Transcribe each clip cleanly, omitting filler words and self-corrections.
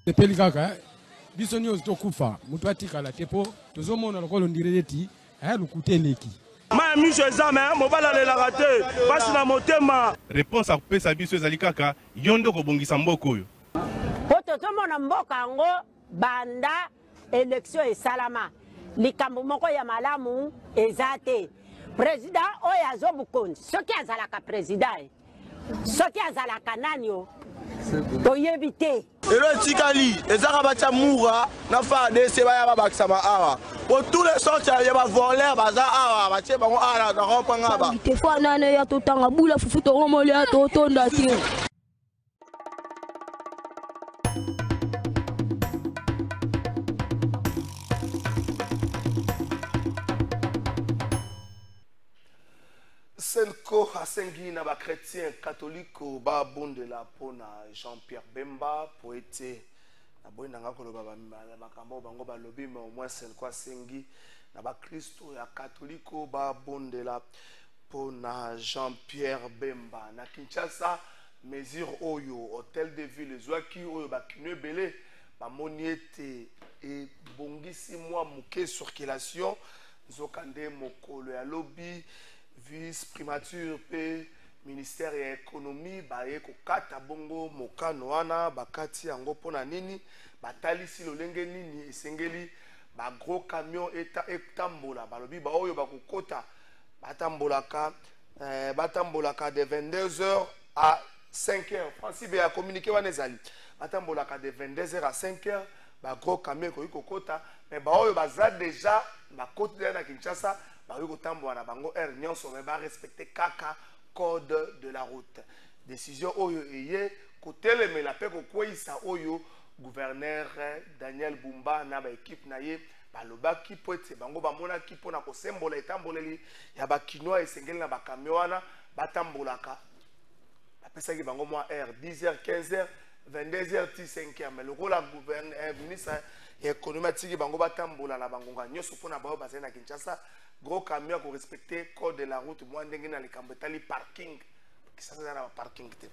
Tepeli kaka biso nyozi tokufa mutu atikala tepo tozomona lokolo ndireti lukuteleki ma miso ezame mobala lelaka te pasi na motema. Réponse akopesa biso ezali kaka yondo kobongisa mboka oyo po tozomona mboka yango banda élection esalama likambo moko ya malamu eza te. Président oyo azobukonzi soki azalaka président soki azalaka nani o toyebi te. Elo etikali ezaka batia mura na FARDC baya babakisama awa po tous les sortes ya bavoleur baza awa batie bango awa na rompanga ba te fa nane ya totanga bula fufu toromoli ya totonda te. Senko asengi na ba chrétien catholique ba bondela pona Jean-Pierre Bemba poète na boyina nga koloba ba kambo bango ba lobi mais au moins Senko asengi na ba Kristo ya catholique ba bondela pona Jean-Pierre Bemba na Kinshasa mesure oyo hôtel de ville zwaki oyo ba kinwebele ba moniete et bongisi moi muke circulation nzokande mokolo ya lobby vice primature pe ministère ya économie baye kokata bongo mokano wana bakati yango pona nini batalisi lolenge nini esengeli ba gros camion etambola balobi ba oyo bakokota batambolaka de 22h à 5h. Principe ya communiquer wana ezali batambolaka de 22h à 5h ba gros camion ko kokota mais ba oyo baza déjà bakoti na Kinshasa na bango nyonso mais ba respecter kaka code de la route. Décision oyo eye kotelemela pe kokwisa oyo gouverneur Daniel Bumba na ba équipe na ye balobaki po ete bango bamona ki pona kosembola etamboleli ya ba kinois esengeli na ba kamioana batambolaka bapesaki bango mwa heure 10h 15h 22h 5h mais le rôle la gouverneur ministre économique bango batambola na bangonga nyonso pona bao bazali na Kinshasa gros camion pour respecter code de la route moi ndenge na likambo etali parking qui ça na parking te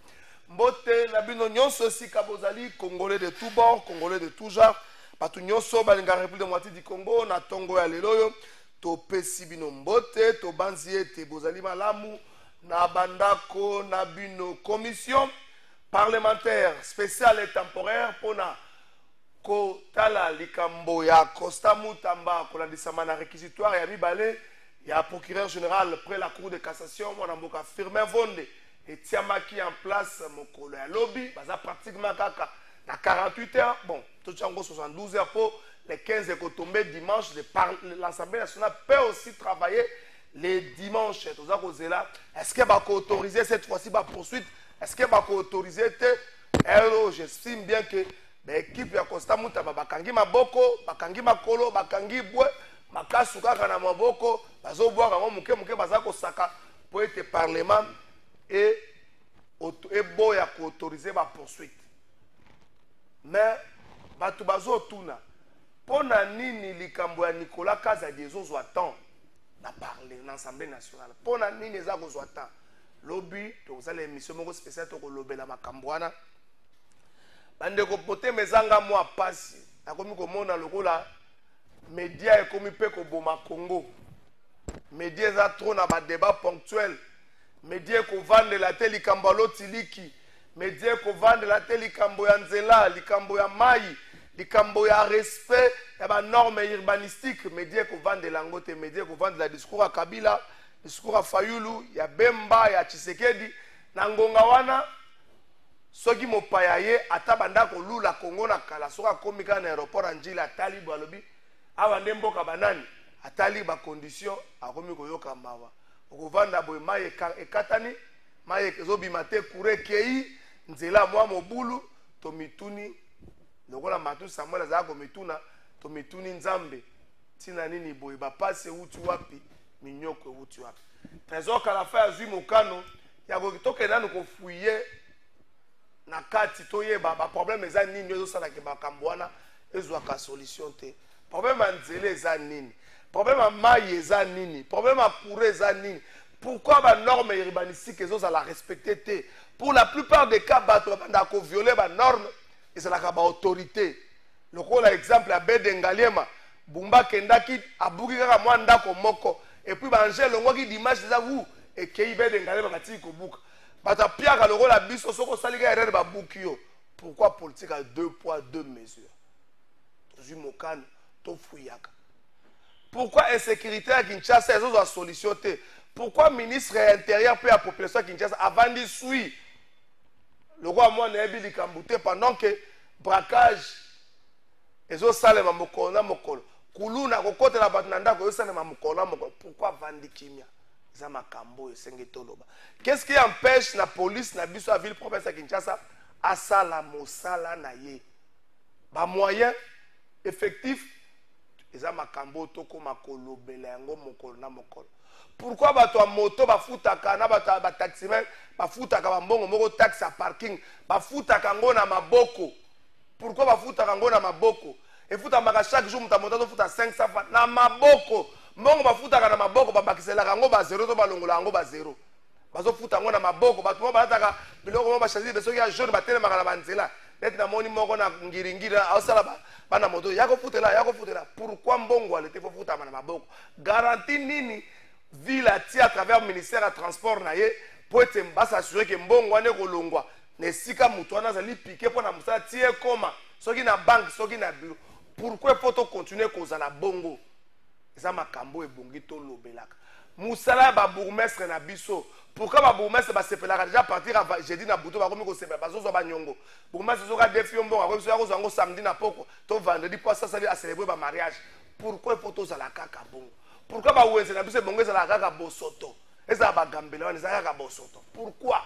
mbote na bino nyonso sika bozali congolais de tout bord congolais de tout genre batu nyonso balinga République démocratique du Congo na tongo ya leloyo to pesi bino mbote to banzi ete bozali malamu na bandako na bino commission parlementaire spéciale et temporaire pona ko tala likambo ya Costa Mutamba kolandisama na réquisitoire ya mibale ya procureur général près la cour de cassation mwana mboka Firmin Vonde et tiamaki en place mokolo ya lobby baza pratiquement kaka na 48 heures bon tout chango 72 heures pour les 15 et tomber dimanche l'Assemblée nationale peut aussi travailler les dimanches tout ça cause là est-ce que va autoriser cette fois-ci ba poursuite est-ce que va autoriser j'estime bien que l'équipe ya Costa Mutamba bakangi maboko bakangi makolo bakangi bwe makasu kaka na maboko bazoboa kango muke muke baza kosaka po ete parlement et boya ko autoriser ba poursuite mais batu bazotuna pona nini likambo ya Nicolas Kazadi ezozwa temps na parler na Assemblée nationale pona nini eza kozwa temps lobby to za l'émission moko spéciale to kolobela makambo wana bande ko pote mezanga mwa pasi nakomi komona lokola média ekomi pe ko boma Congo média za trop na ba débat ponctuel média ko vendre la télé likambo lotiliki média ko vendre la télé likambo ya nzela likambo ya mai likambo ya respect ya ba normes urbanistiques média ko vendre langote média ko vendre la discours à Kabila discours à Fayulu ya Bemba ya Tshisekedi na ngonga wana soki mopaya ye atabanda ko lula Congo na kala soka komika na aéroport Anjila atali balobi awa ndemboka banani atali ba condition akomi ko yoka mawa okovanda boy maye ekatani maye zobima te kure kei nzela mwa mobulu tomituni lokola matu Samuel azala komituna tomituni nzambe tina nini boye bapase euti wapi minyoko euti wapi trésor kala fa azwi mokano ya kotoke nanu kofuye na kati toyeba baproblème eza nini ezosalaka makambo wana ezwaka solution te problème ya nzela eza nini problème ya mai eza nini problème ya courant eza nini pourquoi banorme urbanistique ezozala respecté te pour la plupart des cas bato babanda koviole banorme ezalaka baautorité lokola exemple ya bedengaliema bumba kendaki abuki kaka mwa ndako moko et puis baangele longwaki dimanche eza wu ekei bedengaliema batiki kobuka bato apiaka lokola biso soki osalika erreur babuki yo pourquoi politique ya 2 poids 2 mesures tozwi mokano tofuyaka pourquoi insécurité à Kinshasa ezozwa solution te pourquoi ministre ya intérieur pe ya population ya Kinshasa avandi sui lokola mwana yebi likambo te pendant que braquage ezosalema mokolo na mokolo kuluna kokotela bato na ndako ezosalema mokolo na mokolo pourquoi avandi kimia eza makambo esenge toloba qu'est-ce qui empêche la police na biso ya ville province ya Kinshasa asala mosala na ye ba moyen effectif eza makambo tokoma kolobela yango mokolo na mokolo pourquoi bato ya moto bafutaka na bato ya bataximen bafutaka bambongo moko taxe ya parking bafutaka yango na maboko pourquoi bafutaka yango na maboko efutamaka chaque jour moto ya moto azofuta 500 francs na maboko mbongo bafutaka na maboko babakiselaka yango ba zero to balongola yango ba zero bazofuta yango na maboko bato mo balataka biloko mo bachangi besoki ya jaune batelemaka na banzela neti namoni moko na ngiringiri aosala bana moto ya kofutela pourquoi mbongo alete fo futama na maboko garantie nini ville atie à travers ministère ya transport na ye po ete basasure ke mbongo wana ekolongwa na esika moto wana azali pike mpo na mosala tie ekoma soki na banke soki na bureau pourquoi fo tocontinue kozala bongo eza makambo ebongi tolobelaka mosala ya babourgmestre na biso pourquoi babourgmestre basepelaka déjà partir à jeudi na buto bakomi kosepela bazozwa banyongo bourgmestre soki adefi yo mbongo akomi soki akozwa yango samedi na poko to vendredi po asasali acelebre bamariage pourquoi fo tozala kaka bongo pourquoi bawenze na biso ebongo ezalaka kaka bosoto ezala bagambela wana ezala kaka bosoto pourquoi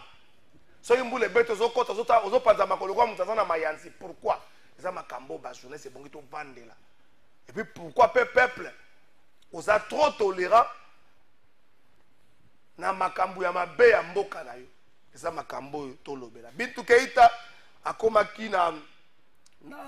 soki mbula ebete ozokota ozopanza makolo kwa moto aza na mayanzi pourquoi eza makambo bajournesse ebongi tovandela et puis pourquoi peuple oza trop tolérant na makambo ya mabe ya mboka na yo eza makambo oyo tolobela Bintu Keita akomaki na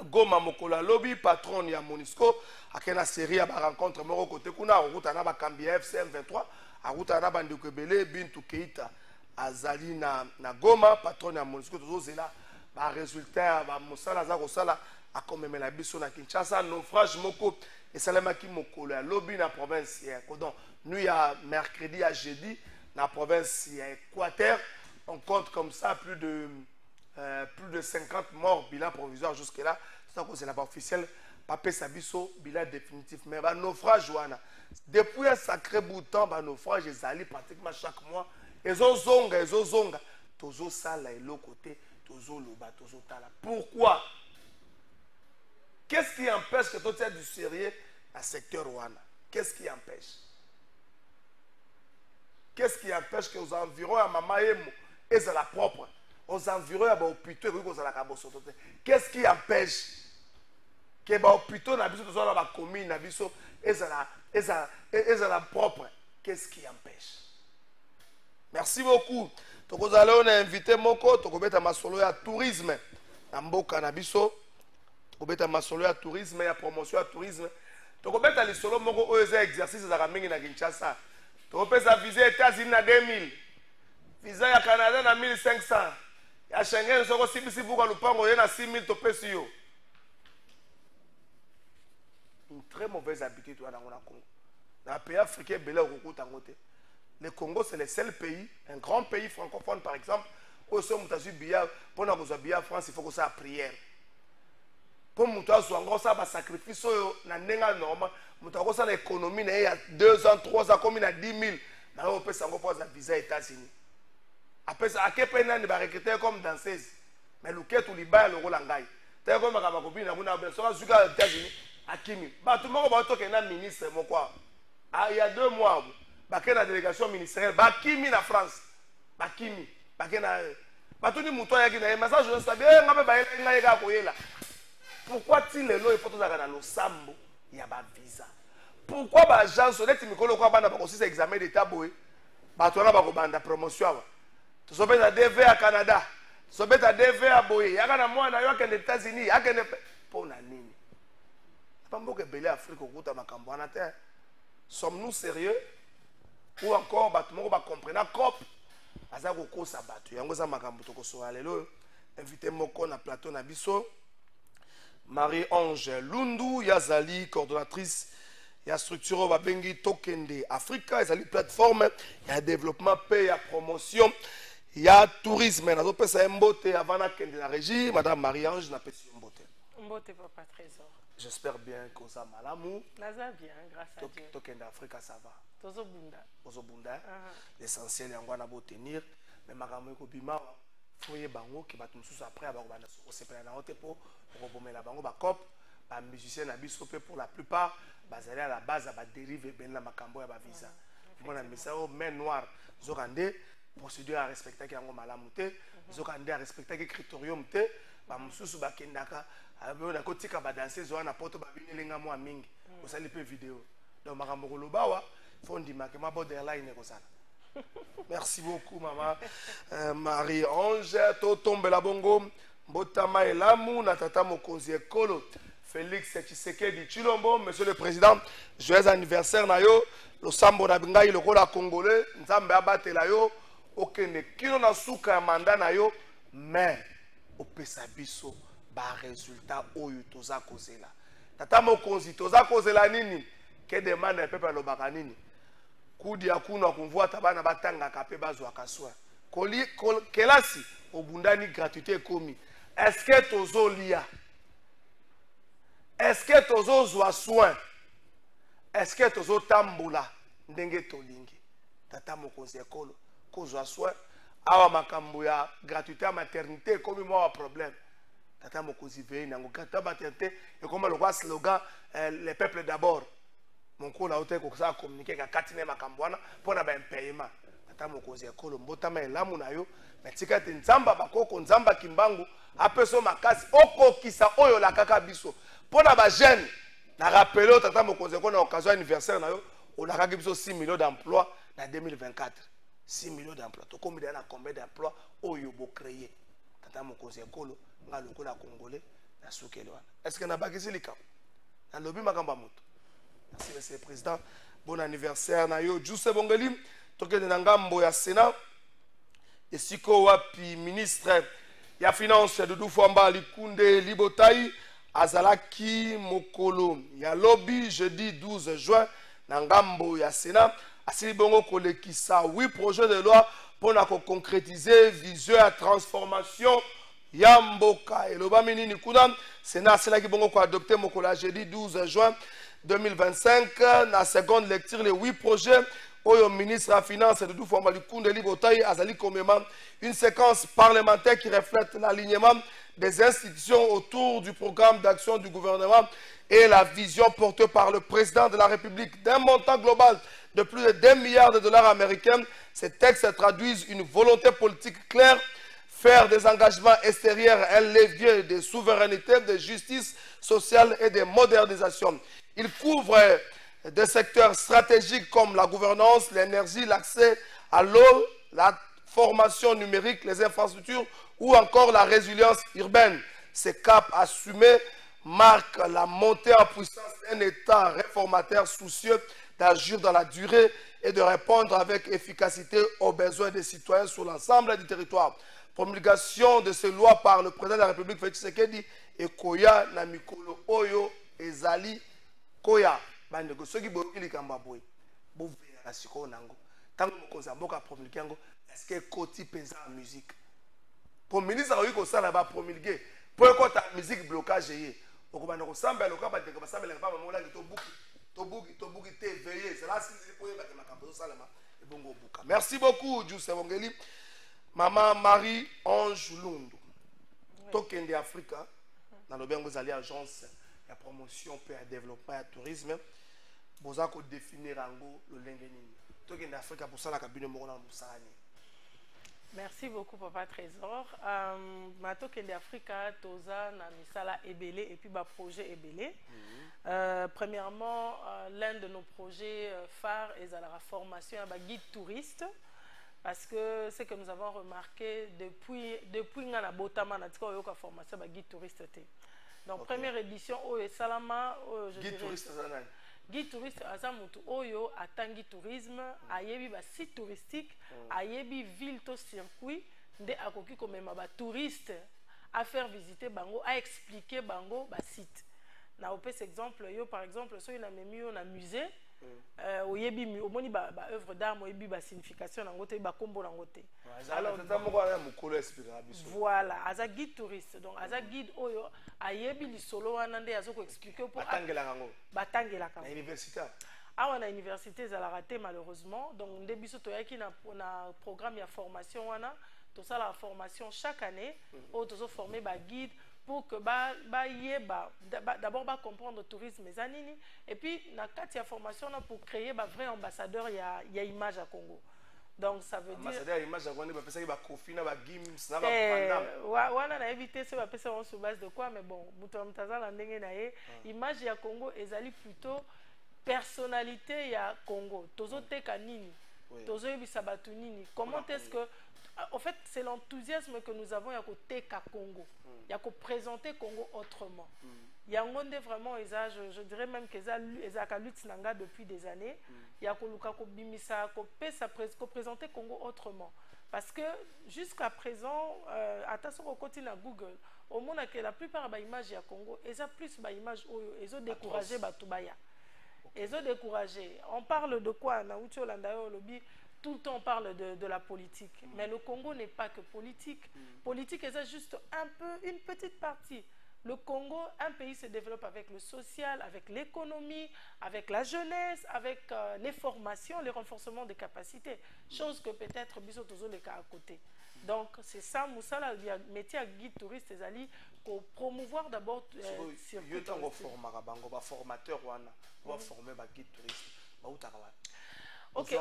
Goma mokolo alobi patron ya Monisco akena na série ya barencontre moko kote kuna akuta na bakambi ya FCM 23 akuta na bandeko ebele Bintu Keita azali na Goma patron ya Monisco tozozela ba résultat ba mosala aza kosala akomemela biso na Kinshasa naufrage moko esalemaki mokolo ya lobi na province ya Kodon nuit ya mercredi à jeudi na province ya Équateur on compte comme ça plus de 50 morts bilan provisoire jusque là c'est ça c'est pas officiel papé sabiso bilan définitif mais ba naufrage wana depuis un sacré bout de temps ba naufrage ezali pratiquement chaque mois ezozonga tozo sala elo côté tozo loba tozo tala pourquoi qu'est-ce qui empêche que tu aies du sérieux à secteur wana qu'est-ce qui empêche qu'est-ce qui empêche que aux environs à Mamaemo et c'est la propre aux environs à Baopito et aux alacabosoto qu'est-ce qui empêche que Baopito na biso soit la commune na biso et c'est la propre qu'est-ce qui empêche merci beaucoup donc vous allez on a invité moko to kobeta masolo ya tourisme na mboka na biso kobeta masolo ya tourisme ya promotion ya tourisme to kobeta lisolo moko oyo za exercice za mingi na Kinshasa to pesa visa États-Unis na 2000 visa ya Canada na 1500 ya Schengen soko sibisi buka lupango ye na 6000 to pesa yo une très mauvaise habitude wana na Congo na pays africain belé okukuta ngote le Congo c'est le seul pays un grand pays francophone par exemple où ce mutazu bia pour na kozwa bia France il faut que ça prière pour mutazu ngo ça ba sacrifice yo na ndenga normal mutazu ça l'économie na ya 2 ans 3 ans comme na 10 000 na on peut sango pour visa États-Unis après ça akepena ni ba recruter comme danseuse mais le ketu liba le rolangai te comme ka ba copine na buna so azuka États-Unis akimi ba tout moko ba to ke na ministre moko il y a 2 mois bakena délégation ministérielle bakimi na France bakimi bakena batuni muto ya kina message je sabie ngabe ba ngai ka koyela. Pourquoi ti lelo il faut tozaka na losambo ya ba visa? Pourquoi ba agence honnête mikolo kwa bana ba kosisa examen d'état boy? Ba tona ba ko banda promotion awa. Tozobeta DV à Canada. Tozobeta DV à boy. Yaka na mwana yo akende États-Unis, akende pona nini? Pamboke belé Afrique okuta makambo wana te. Sommes-nous sérieux? Ou encore batu moko ba comprendre cop aza ko kosa batu. Yango za makambo to kosoa lelo. Invité moko na plateau na biso. Marie-Ange Lundu yazali coordonnatrice ya structure babengi Tokende Africa, ezali plateforme ya développement paix ya promotion ya tourisme na pesa mbote avant na kende la régie madame Marie-Ange na pesi mbote. Mbote papa trésor. J'espère bien que ça malamu. Naza bien grâce à Dieu. Tokende Africa ça va. Tozo bunda. Tozo bunda. L'essentiel yango na bo tenir mais makambo ko bima foye bango ki batu mususu après abakobanda so sepela na hote po robomela bango ba cop ba musicien na biso pe pour la plupart bazali à la base ba dérive ben la makambo ya ba visa. Mona misao main noire zokande procédure à respecter ki yango malamu te zokande à respecter ki critérium te ba mususu ba kendaka abe na kotika ba danser zo na poto ba binelenga mo mingi osali pe vidéo donc makambo ko lobawa fondi makema borderline ko sala. Merci beaucoup, maman. Marie-Ange, Totombe la Bongo, Mbotama Elamu, Natata Mokonzi Ekolo, Félix Tshisekedi Chilombo, Monsieur le Président, joyeux anniversaire Nayo, le Sambo Nabingaï, le Kola Congolais, Nzambe Abate Layo, Okene Kino Nasuka Manda Nayo, mais au Pesabiso, ba résultat Oyo Toza Kozela. Tata Mokonzi, Toza Kozela Nini, que demande un peuple au Bakanini. Kudi ya kuna kumvua tabana batanga kape bazo akaswa. Kelasi obundani gratuité komi. Est-ce que tozo lia? Est-ce que tozo zwa soin? Est-ce que tozo tambola? Ndenge tolingi. Tata Mokonzi Ekolo ko zwa soin. Awa makambo ya gratuité à maternité komi moi problème. Tata Mokonzi veille nango gratuité maternité et comme le roi slogan les peuples d'abord. Mon cours a été communiqué avec Katine Makambwana pour un paiement. Tata Mokonzi Ekolo mbotama elamu na yo mais tika te nzamba bakoko nzamba kimbangu apeso makasi oko kisa oyo la kaka biso pour na ba jeune na rappeler Tata Mokonzi Ekolo na occasion anniversaire na yo on a kaka biso 6 millions d'emplois dans 2024. 6 millions d'emplois. To combien na combien d'emplois oyo bo créer. Tata Mokonzi Ekolo nga lokola congolais na sukelo. Est-ce que na bakisi lika? Na lobi makamba moto. Merci, Monsieur le Président. Bon anniversaire. Nayo Djuse Bongeli, toke de Nangambo ya Sénat. Et siko wapi ministre ya finance Doudou Fwamba Likunde Libotai Azalaki Mokolo ya lobby jeudi 12 juin Nangambo ya Sénat. Asili bongo kolekisa 8 projets de loi pour concrétiser vision à transformation Yamboka. Et loba minini kuna Sénat Sénat qui bongo ko adopté Mokola jeudi 12 juin 2025, la seconde lecture, les 8 projets, au ministre de la Finance de Doudou Likunde Libotai Azali Komema, une séquence parlementaire qui reflète l'alignement des institutions autour du programme d'action du gouvernement et la vision portée par le président de la République d'un montant global de plus de 2 milliards de dollars américains. Ces textes traduisent une volonté politique claire, faire des engagements extérieurs un levier de souveraineté, de justice sociale et de modernisation. Il couvre des secteurs stratégiques comme la gouvernance, l'énergie, l'accès à l'eau, la formation numérique, les infrastructures ou encore la résilience urbaine. Ces caps assumés marquent la montée en puissance d'un État réformateur soucieux d'agir dans la durée et de répondre avec efficacité aux besoins des citoyens sur l'ensemble du territoire. Promulgation de ces lois par le président de la République, Félix Tshisekedi, et Koya Namikolo Oyo Ezali Koya. Bandeko soki boyokili kamba boy. Bovela la siko nango. Tango mokonzi mboka promulguer yango, est-ce que koti penza en musique? Pour ministre oyi ko sala ba promulguer. Pour ko ta musique blocage yé. Okobanda ko samba loka ba de ko samba la ba mola to buki te veiller. C'est là si pour ba ke makambo sala ma e bongo buka. Merci beaucoup Djuse Bongeli. Maman Marie-Ange Lundu. Tokende Africa. Dans le bengo zali agence la promotion pour le développement et le tourisme. Vous avez définir le lengeni. Tokende Africa pour ça la cabine morona musani. Merci beaucoup, Papa Trésor. Mato Kende Africa, Toza, Namisala Ebele et puis projet Ebele. Premièrement, l'un de nos projets phares est la formation à guide touriste. Parce que ce que nous avons remarqué depuis la Botama, nous avons une formation à guide touriste. Donc, première édition, Salama, guide touriste, guide touriste azamutu oyo atangi tourisme ayebi ba site touristique ayebi ville to circuit nde akoki komema ba touriste à faire visiter bango à expliquer bango ba site na opes exemple yo par exemple so ina memi yo na musée oyebi omoni ba œuvre d'art oyebi ba signification nango te ba kombo nango te alors voilà aza guide touriste donc aza guide oyo ayebi lisolo wana nde azoko expliquer pour batangela kango na université awa na université ezalaka te malheureusement donc nde biso toyaki na programme ya formation wana tosala la formation chaque année oyo tozoforme ba guide pour que d'abord comprendre le tourisme et zanini et puis na kati ya formation là pour créer ba vrai ambassadeur ya image à Congo. Donc ça veut dire ambassadeur image à Congo ba pesa ba kofi na ba gims na ba pandam wana na éviter ce ba pesa on sur base de quoi mais bon muto mtazala ndenge na ye image ya Congo ezali plutôt personnalité ya Congo tozo teka nini tozo yebisa batu nini comment est-ce que en fait c'est l'enthousiasme que nous avons ya ko teka Congo ya ko présenter Congo autrement yango nde vraiment je dirais même que eza ka lutte nanga depuis des années ya ko luka ko bimisa ko pesa ko présenter Congo autrement parce que jusqu'à présent attention au côté na Google au monde que la plupart ba image ya Congo eza plus ba image oyo ezo décourager batu baya ezo décourager on parle de quoi na uti olanda yo lobby. Tout le temps on parle de la politique, mais le Congo n'est pas que politique. Politique c'est juste un peu, une petite partie. Le Congo, un pays se développe avec le social, avec l'économie, avec la jeunesse, avec les formations, le renforcement des capacités. Chose que peut-être Biso Tozo les cas à côté. Donc c'est ça, Moussala, le métier à guide touriste, c'est pour promouvoir d'abord circuit formateur, on va former un guide touriste. Okay.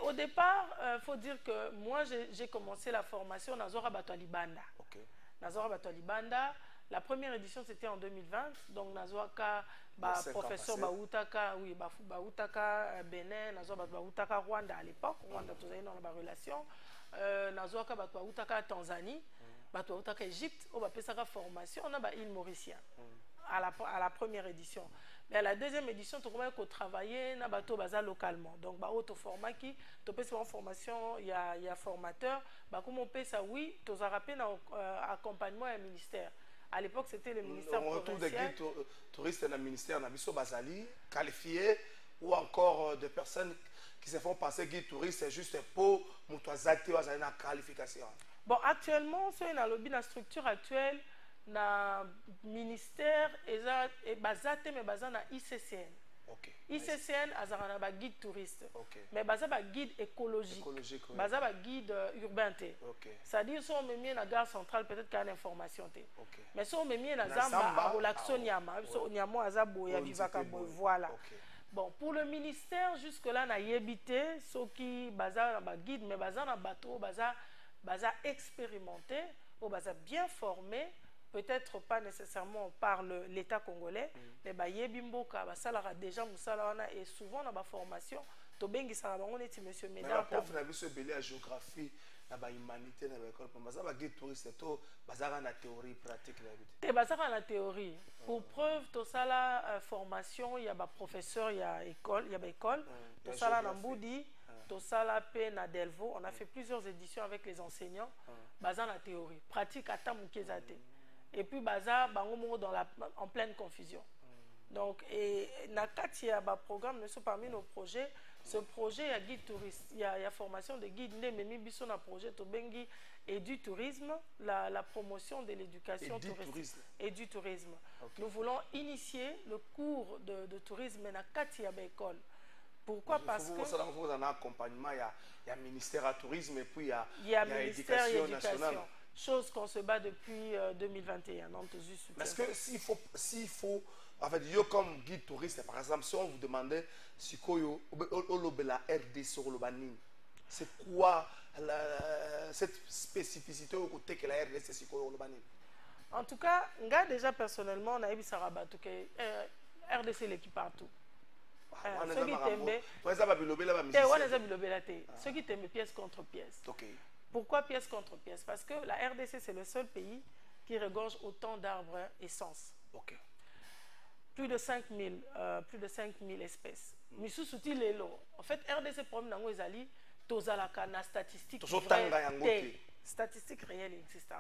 Au départ, il faut dire que moi, j'ai commencé la formation dans Zora Bato Libanda. Nazora Bato Libanda, la première édition, c'était en 2020. Donc, Nazora professeur Baoutaka, oui, Baoutaka Bénin, Nazora Baoutaka Rwanda à l'époque. Rwanda, tous dans la relation. Nazora Baoutaka Tanzanie, Baoutaka Égypte, on va faire sa formation, on a île Mauricien. À la première édition. Mais à la deuxième édition, tu commences à travailler na bateau baza localement. Donc ba auto format qui tu peux en formation, il y a formateur, bah comment on peut ça oui, tu as rappelé accompagnement au ministère. À l'époque, c'était le ministère provincial. On retrouve des guides touristes dans le ministère na biso bazali qualifiés ou encore des personnes qui se font passer guide touriste, c'est juste pour moutouazati ou na qualification. Bon, actuellement, c'est dans la structure actuelle na ministère et basate mais basé na ICCN. ICCN azana ba guide touriste. Mais basé ba guide écologique. Basé ba guide urbain té. C'est-à-dire si on met bien la gare centrale peut-être qu'il y a une information té. Mais si on met bien la Zamba relaxon nyama, so nyamo azabo ya vivaka boy voilà. Bon, pour le ministère jusque là na yebité ceux qui basé na ba guide mais basé na bateau basé expérimenté ou basé bien formé. Peut-être pas nécessairement par l'État congolais, mais Yebimboka, Salara déjà Moussalara et souvent dans ma formation, Tobengi Sarabango est monsieur Médard. Mais la prof n'a vu ce belé à géographie, na humanité, na école, mais ça va guide touriste, to bazara na théorie pratique la vie. Te bazara na théorie. Pour preuve, to ça la formation, il y a ba professeur, il y a école, to ça la Namboudi. Tout ça la peine à Delvaux, on a fait plusieurs éditions avec les enseignants, basant la théorie, pratique à Tamukezate. Et puis baza bango en pleine confusion. Donc et nakati ya ba programme nous sommes parmi nos projets. Ce projet a guide touriste, il y a formation de guide né memi biso na projet to bengi et du tourisme, la promotion de l'éducation touristique et du tourisme. Nous voulons initier le cours de tourisme nakati ya ba école. Pourquoi? Parce que vous avez un accompagnement, il y a ministère à tourisme et puis il y a ministère éducation nationale. Chose qu'on se bat depuis 2021. Parce que s'il faut, en fait, yo comme guide touriste, par exemple, si on vous demandait si koyo la RD sur le banin, c'est quoi cette spécificité au côté que la RDC c'est quoi le banni? En tout cas, nga déjà personnellement, on a eu Saraba tout que RDC l'équipe partout. Ceux qui t'aiment, ceux qui t'aiment pièce contre pièce. Pourquoi pièce contre pièce? Parce que la RDC c'est le seul pays qui regorge autant d'arbres essence. Plus de 5000 espèces. En fait, RDC problème dans les alliés, tozalaka na statistique statistique réelle existe.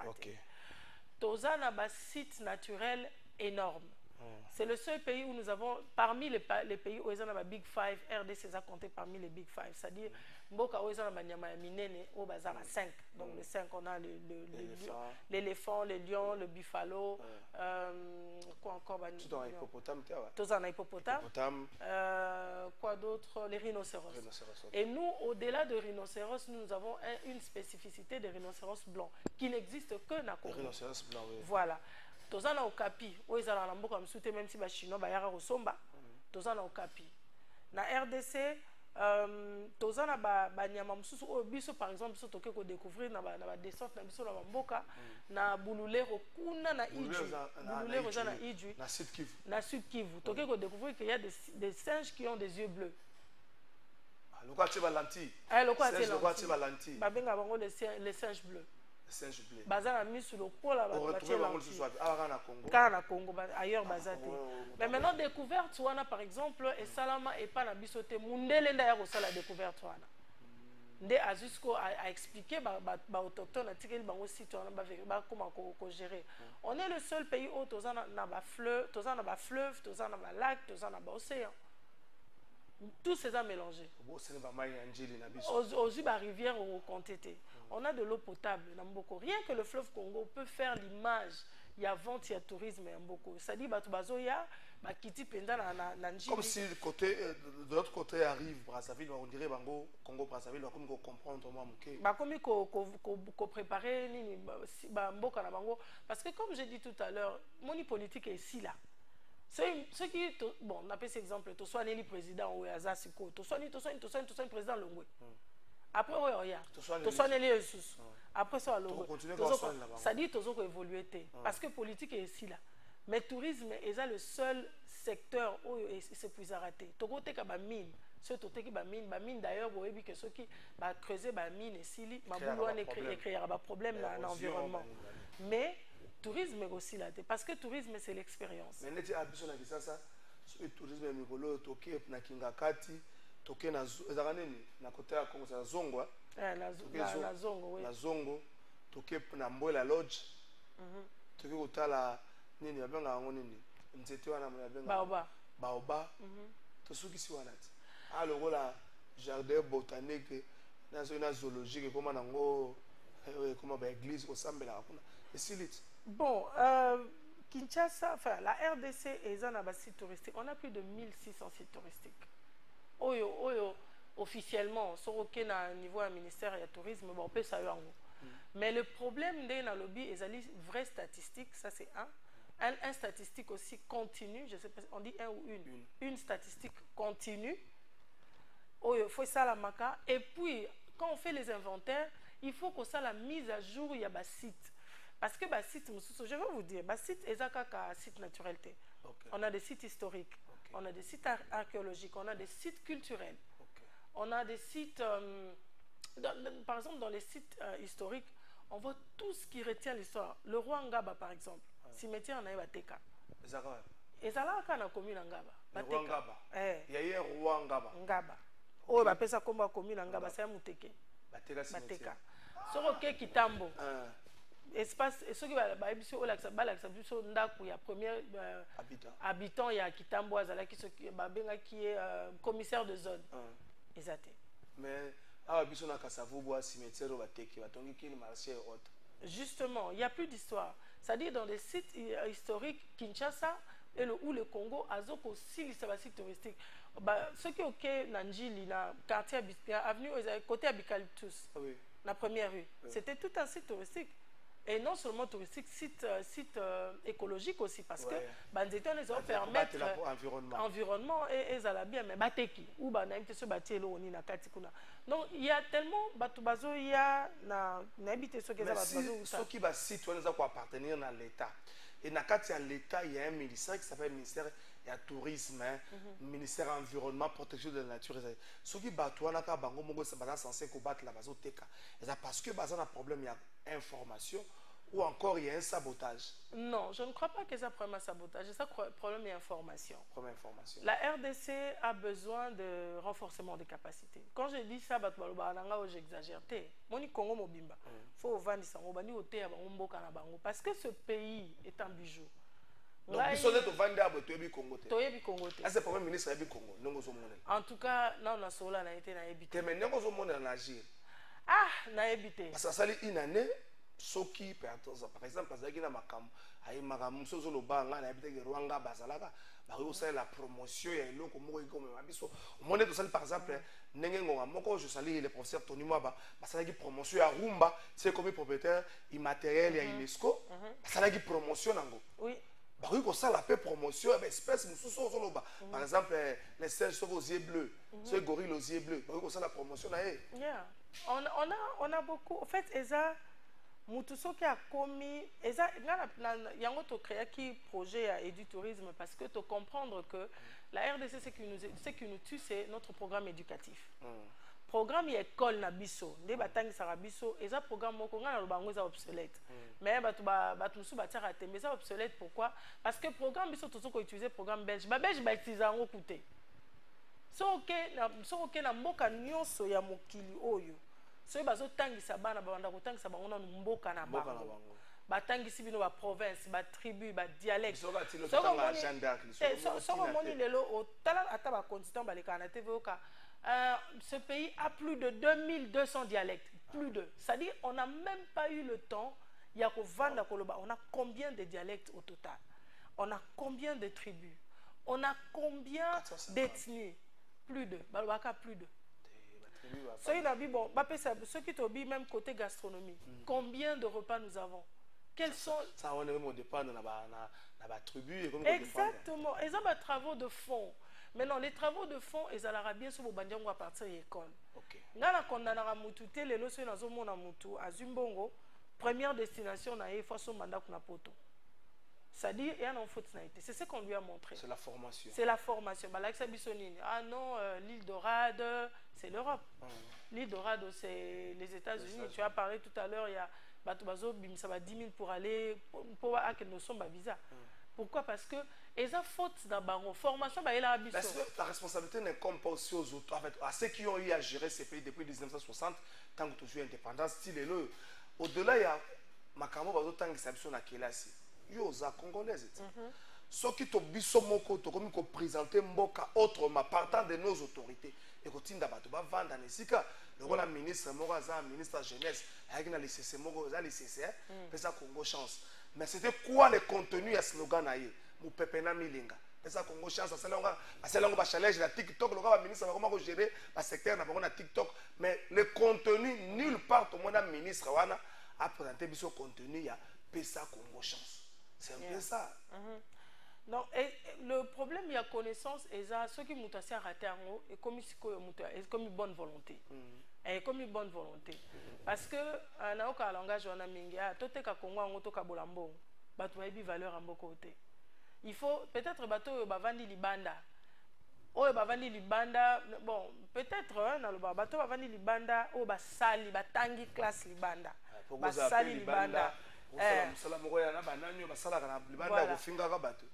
Toza na ba site naturel énorme. C'est le seul pays où nous avons, parmi les pays où ils ont un Big Five, RDC a compté parmi les Big Five. C'est-à-dire, Mboka où ils ont un Minene, au bazar à 5. Donc, les 5, on a l'éléphant, le lion, le buffalo, quoi encore? Tout en hippopotame. Tout en hippopotame. Quoi d'autre? Les rhinocéros. Et nous, au-delà de rhinocéros, nous avons une spécificité des rhinocéros blancs qui n'existe que dans Congo. Rhinocéros blancs, oui. Voilà. Tozana okapi, oizala na mboka msute même si ba chinois ba yara osomba, tozana okapi. Na RDC, tozana ba nyama msusu o biso par exemple biso toke ko découvrir na ba descente na biso na mboka na bululero kuna na Iju. Bululero za na Iju. Na Sud Kivu. Na Sud Kivu, toke ko découvrir qu'il y a des singes qui ont des yeux bleus. Le quoi tu vas lentilles. Le quoi tu vas lentilles. Ba benga bango les singes bleus. Bazana mis sur le pôle à Congo, ailleurs Bazate. Mais maintenant, découverte, par exemple, et Salama et pas la bisoté, Mundele d'ailleurs aussi la découverte. Ndé Azusco a expliqué, autochtone, comment gérer. On est le seul pays où tous en a fleuve, tous en a fleuve, tous en a lac, tous en a océan. Tout ces a mélangé. Aux rivières au Contété. On a de l'eau potable. Rien que le fleuve Congo peut faire l'image. Il y a vente, il y a tourisme et beaucoup. Ça dit, comme si de l'autre côté arrive Brazzaville, on dirait Congo Brazzaville, comme qu'on comprend comment comme qu'on préparer parce que comme j'ai dit tout à l'heure, mon politique est ici là. Ceux qui, bon, on appelle cet exemple, tu sois le président ou Azasiko, tu sois le président Longwe. Après, tu sois le Jesus. Après, ça, ça dit que tu dois évoluer. Parce que politique est ici là. Mais tourisme est le seul secteur où c'est plus arrêté. Tu as des mines. Ceux qui ont des mines, d'ailleurs, vous voyez que ceux qui creusent des mines ici, ils créent des problèmes dans l'environnement. Mais tourisme est aussi là, parce que tourisme c'est l'expérience. Mais neti abiso na kisasa, le tourisme est mikolo toke na kingakati, toke na zaraneni na côté ya Congo ça zongwa. La zongo, oui. La zongo, toke na Mbola Lodge. Toke kotala nini babenga ngo nini? Nzete wana babenga baoba. To suki si wana ti. Ah lokola jardin botanique na zoologique comme nango comment ba église ko sambela kuna. Et silit. Bon, Kinshasa, enfin la RDC et un site touristique. On a plus de 1600 sites touristiques. Officiellement, sur aucun niveau un ministère et tourisme, bon, on peut ça. Mais le problème d'un lobby est une vraie statistique, ça c'est un statistique aussi continu, je sais pas, on dit un ou une statistique continue. Il faut ça la maca. Et puis, quand on fait les inventaires, il faut que ça la mise à jour, il y a des sites. Parce que site, je vais vous dire, site est un site naturel. On a des sites historiques, on a des sites archéologiques, on a des sites culturels, on a des sites, par exemple dans les sites historiques, on voit tout ce qui retient l'histoire. Le roi Ngaba par exemple, cimetière en Aïbateka. Et ça là, quand on a commune Ngaba. Le roi Ngaba. Il y a eu un roi Ngaba. Ngaba. Oh, on appelle ça comme la commune Ngaba, c'est un mouteke. Bateka. Soroke Kitambo. Espace et ceux qui va premier habitant il y a Kitambo Azala qui est commissaire de zone. Mais justement, il n'y a plus d'histoire. C'est-à-dire dans les sites historiques Kinshasa et où le Congo Azoko aussi les sites touristiques. Ceux qui ont Nanjili, na quartier avenue côté Abicalyptus, la première rue, c'était tout un site touristique. Et non seulement touristique, site écologique aussi, parce que Banzeton les permettre environnement et ça bien, mais bateki ou banayite ce bâti lo oni na katikuna. Donc il y a tellement batubazo il y a na habité ce que ça batubazo. Ceux qui va site on les appartenir à l'État. Et dans l'État, il y a un ministère qui s'appelle ministère du tourisme, ministère environnement, protection de la nature. Ceux qui battent là, c'est censé combattre la base au TK. Parce que il y a un problème, il y a information ou encore il y a un sabotage. Non, je ne crois pas que c'est un problème de sabotage. C'est un problème d'information. La RDC a besoin de renforcement des capacités. Quand je dis ça, j'exagère. Moni Congo Mobimba. Faut vendre ça. Parce que ce pays est un bijou. Donc, vous êtes vendé à Toyebi Congo. C'est le premier ministre du Congo. En tout cas, non, on a solo, on a été habité. Mais nous avons agir. Ah, on a habité. Parce que ça fait une année. Soki par exemple parce qu'il y a makam ay makam sozo lo banga na habité Rwanda bazalaka ba ko la promotion ya eloko moko comme biso on est tout par exemple nengengo moko je salue le professeur Tony Mwaba basala ki promotion ya Rumba c'est comme propriétaire immatériel ya UNESCO basala ki promotion nango oui ba ko ça la promotion espèce mususu sozo ba par exemple les singes aux yeux bleus ce gorille aux yeux bleus ba ko ça la promotion na yeah on a beaucoup en fait eza Mutuso qui a commis, il y a un autre projet à édu-tourisme parce que tu comprendre que la RDC, ce qui nous tue, c'est notre programme éducatif. Programme école na biso, des batangi sarabiso, et ça programme moko nga na lobango za obsolète. Mais batusu batira te, mais ça obsolète pourquoi? Parce que programme biso tout ko utiliser programme belge, ba belge ba utiliser ngo coûter. So OK na mboka nyonso ya mokili oyo. So bazo tangisa bana banda ko tangisa bango na mboka na bango batangisi bino ba province ba tribu ba dialecte so moni lelo otala ata ba continent baleka na TV oka ce pays a plus de 2200 dialectes plus de ça dit on n'a même pas eu le temps ya ko vanda koloba on a combien de dialectes au total on a combien de tribus on a combien d'ethnies plus de balobaka plus de ceux qui t'ont dit même côté gastronomie, combien de repas nous avons? Quels sont... Ça, on est même au départ dans la tribu. Exactement. Ils ont des travaux de fond. Maintenant, les travaux de fond, ils allaient bien sur le bandiango à partir de l'école. Nous avons condamné à Moutou, les notions dans un Moutou, à Zumbongo, première destination, il faut son mandat qu'on a poto. C'est-à-dire, il y a un faute. C'est ce qu'on lui a montré. C'est la formation. C'est la formation. Ah non, l'île d'Orade, c'est l'Europe. L'île d'Orade, c'est les États-Unis. Tu as parlé tout à l'heure, il y a ça va 10 000 pour aller, pour avoir que nous sommes à visa. Pourquoi? Parce que ils ont faute dans la formation. Parce que la responsabilité n'est comme pas aussi aux autres, en fait, à ceux qui ont eu à gérer ces pays depuis 1960, tant que tu es indépendant, style au-delà, il y a Makamo Bazo Tangi Sabison à Kelasi. Yo za congolaise. Ce qui te biso moko to comme ko présenter mboka autrement partant de nos autorités et ko tinda bato ba vanda nesika le ministre moko za ministre jeunesse avec na lycée moko za lycée pesa Congo chance mais c'était quoi le contenu à slogan na ye mu pepena milinga pesa Congo chance asalanga ba challenge na TikTok le ministre va comment gérer ba secteur na na TikTok mais le contenu nulle part au moins ministre wana a présenté biso contenu ya pesa Congo chance. C'est un peu ça. Non, et le problème, il y a connaissance, et ça, ceux qui m'ont assez raté en haut, et comme une bonne volonté. Et comme une bonne volonté. Parce que, on a un langage, on a minga, tout est qu'à Congo, on a un bolambo, bateau a une valeur en beaucoup côté. Il faut, peut-être, bateau, bavandi libanda. Oh, bavandi libanda, bon, peut-être, hein, bateau, bavandi libanda, oh, basali, batangi classe libanda. Basali libanda.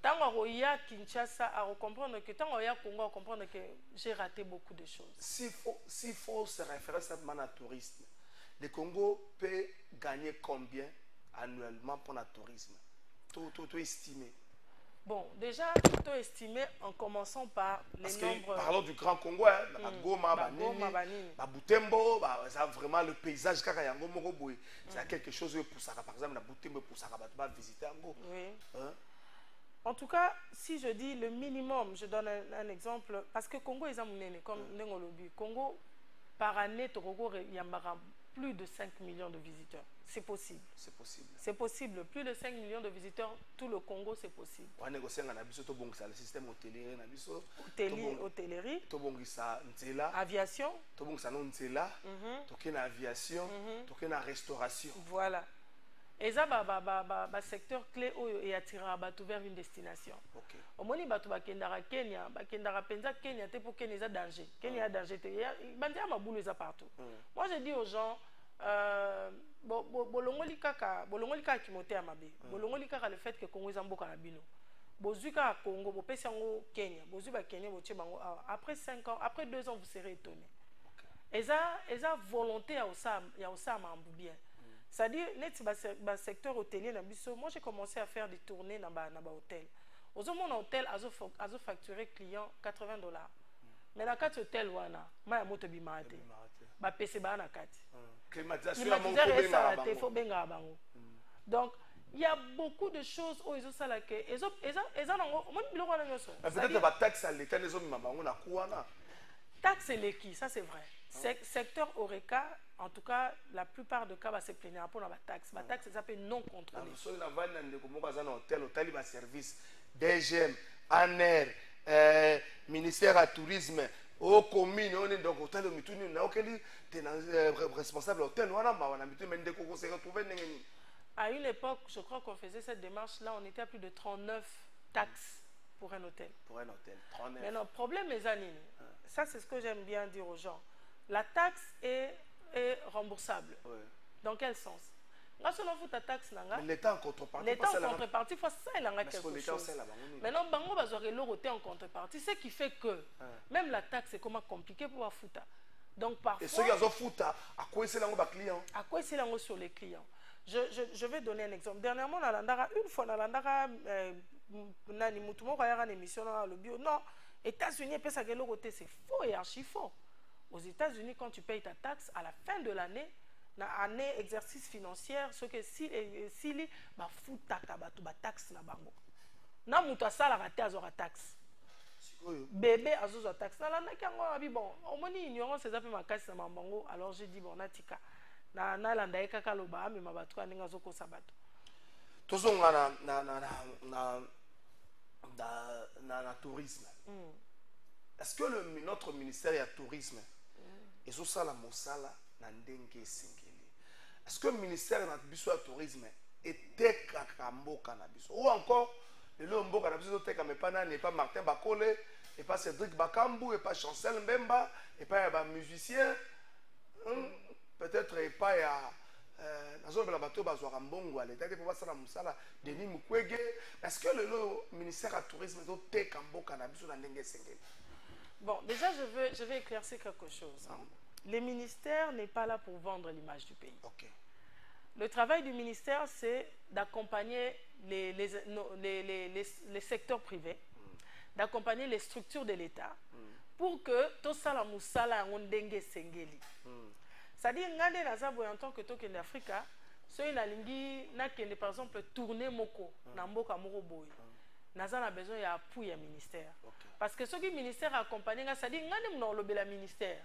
Tant qu'il y a Kinshasa à comprendre que tant qu'il y a Congo à comprendre que j'ai raté beaucoup de choses. S'il faut se référer simplement à tourisme, le Congo peut gagner combien annuellement pour le tourisme? Tout estimé. Bon, déjà, tout estimé en commençant par les nombres... Parlons du Grand Congo, Goma, Banini, Butembo, c'est vraiment le paysage, c'est quelque chose pour ça. Par exemple, Butembo, pour ça, va visiter Ango. Oui. En tout cas, si je dis le minimum, je donne un exemple, parce que Congo est un comme Nengolobi. Congo, par année, il y a plus de 5 millions de visiteurs. C'est possible. C'est possible. C'est possible. Plus de 5 millions de visiteurs, tout le Congo, c'est possible. On a négocié le système hôtelier, Hôtellerie, aviation, aviation, aviation, restauration. Voilà. Et ça, secteur clé et attirera vers une destination. Au moins, Kenya, Kenya, pour Kenya, il danger. Kenya a danger. Il y a partout. Moi, je dis aux gens, bolongoli kaka kimote ya mabe. Bolongoli kaka le fait que Congo est mboka na bino. Bozuka Congo, bo pesi yango Kenya. Bozuka Kenya, bo tchebango. Après 5 ans, après 2 ans, vous serez étonné. Et ça volonté à Osama bien. C'est-à-dire, le secteur hôtelier, moi j'ai commencé à faire des tournées dans le hôtel. Aux mon hôtel, a facturé client $80. Mais dans le hôtel, il y a moto bimate. Ba PC ba na kati. Donc il y a beaucoup de choses où ils ont ça là que peut-être ba taxe à l'état les hommes bango na kuana. Taxe l'équi, ça c'est vrai. Secteur Oreca, en tout cas, la plupart des cas va se plaindre pour la taxe. La taxe, ça s'appelle non contrôlée. Si on a un hôtel, il service, DGM, ANER, ministère du tourisme, aux communes, on est donc hôtel, on a aucun responsable hôtel, on a à une époque, je crois qu'on faisait cette démarche-là, on était à plus de 39 taxes pour un hôtel. Pour un hôtel, 39. Mais le problème, mes amis, ça c'est ce que j'aime bien dire aux gens. La taxe est remboursable. Oui. Dans quel sens? L'État en contrepartie. L'État en contrepartie, il faut ça, il a quelque chose. Maintenant, Bango va jouer l'autre en contrepartie, ce qui fait que même la taxe est comment compliqué pour la fouta. Donc parfois. Et ceux qui ont fouta, à quoi c'est l'angle client? À quoi c'est l'angle sur les clients? Je vais donner un exemple. Dernièrement, une fois, Nani Moutoumou a une émission dans le bio. Non, États-Unis, c'est faux et archi faux. Aux États-Unis, quand tu payes ta taxe, à la fin de l'année, dans l'année exercice financier, ce que si bah fouta ba taxe na bango. Na muta sala raté azora taxe. Bébé azora taxe. Na landa kango abi bon, au moins ignorance c'est appelé ma casse na bango. Alors j'ai dit bon natika. Na landa kaka loba mais ma batwa ninga zoko sabato. Tozonga na tourisme. Est-ce que notre ministère du tourisme et sur ça la mosala na ndenge singeli? Est-ce que le ministère du tourisme était kakambo cannabis ou encore le lombo cannabis était comme pas n'est pas Martin Bakole et pas Cédric Bakambu et pas Chancel Mbemba et pas un musicien peut-être et pas ya nazo la bateau bazwa mbongo à l'état pour passer la mosala Denis Mukwege. Est-ce que le ministère du tourisme était kakambo cannabis na ndenge singeli? Bon, déjà, je vais éclaircir quelque chose. Le ministère n'est pas là pour vendre l'image du pays. Okay. Le travail du ministère, c'est d'accompagner les secteurs privés, d'accompagner les structures de l'État pour que tout ça, la moussala, on dengue sengeli. C'est-à-dire, en tant que token d'Afrique, ceux qui par exemple, tourner moko, namboka moko boy. Naza a besoin d'appui à ministère. Parce que ce qui ministère accompagné, c'est-à-dire que le ministère.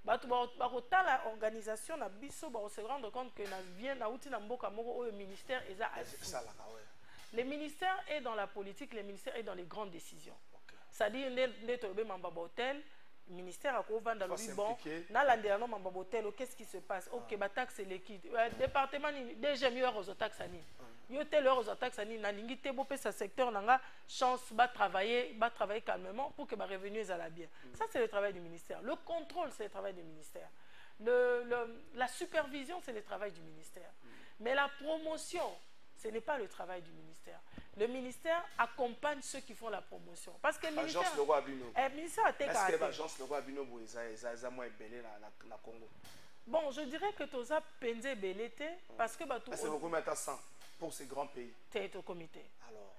L'organisation na biso ba se rendre compte que na vient na outi na mboka moko au ministère et ça. Le ministère est dans la politique, le ministère est dans les grandes décisions. C'est-à-dire les mamba hôtel, le ministère a quoi vendre le bon, na landela no mamba hôtel, qu'est-ce qui se passe? OK, ba taxe l'équipe. Département déjà mieux aux taxes ani. Yo tel aux taxes ani na lingi te bopé sa secteur nanga chance va travailler calmement pour que ma revenu est à la bien. Ça c'est le travail du ministère. Le contrôle c'est le travail du ministère. La supervision c'est le travail du ministère. Mais la promotion ce n'est pas le travail du ministère. Le ministère accompagne ceux qui font la promotion. Parce que le ministère... L'agence Leroy Abino. Est-ce que l'agence Leroy Abino est moins belle dans le Congo? Bon, je dirais que tu as pensé belle parce que... C'est beaucoup mettre à 100 pour ces grands pays. Tu es au comité. Alors...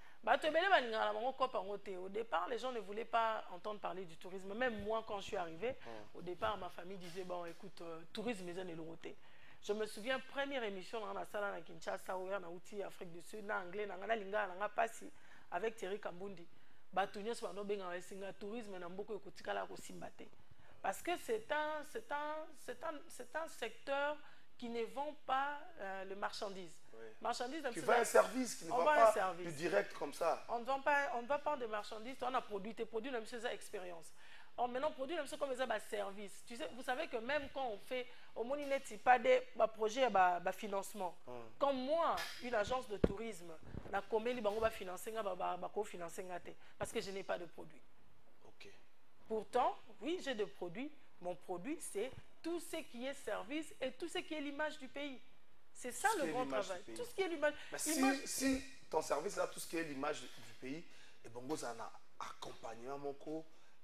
Au départ, les gens ne voulaient pas entendre parler du tourisme. Même moi, quand je suis arrivé, au départ, ma famille disait, bon, écoute, tourisme, ils ont le roté. Je me souviens, première émission dans la salle à Kinshasa, où il y a un Afrique du Sud, en anglais, avec Thierry Kambundi. Tourisme, parce que c'est un secteur qui ne vend pas le marchandise. Oui. Marchandise, qui vend un service, qui ne vend pas du direct comme ça. On ne vend pas de marchandises, on a produit, tes produits, même chose expérience. Or, maintenant, produit, même comme ça, service. Tu sais, vous savez que même quand on fait, au Moninet, c'est pas des projets, financement. Comme moi, une agence de tourisme, la commune, va financer, parce que je n'ai pas de produit. Ok. Pourtant, oui, j'ai des produits. Mon produit, c'est tout ce qui est service et tout ce qui est l'image du pays. C'est ça le grand travail. Tout ce qui est l'image. Si ton service là, tout ce qui est l'image du pays, et bon, ça a un accompagnement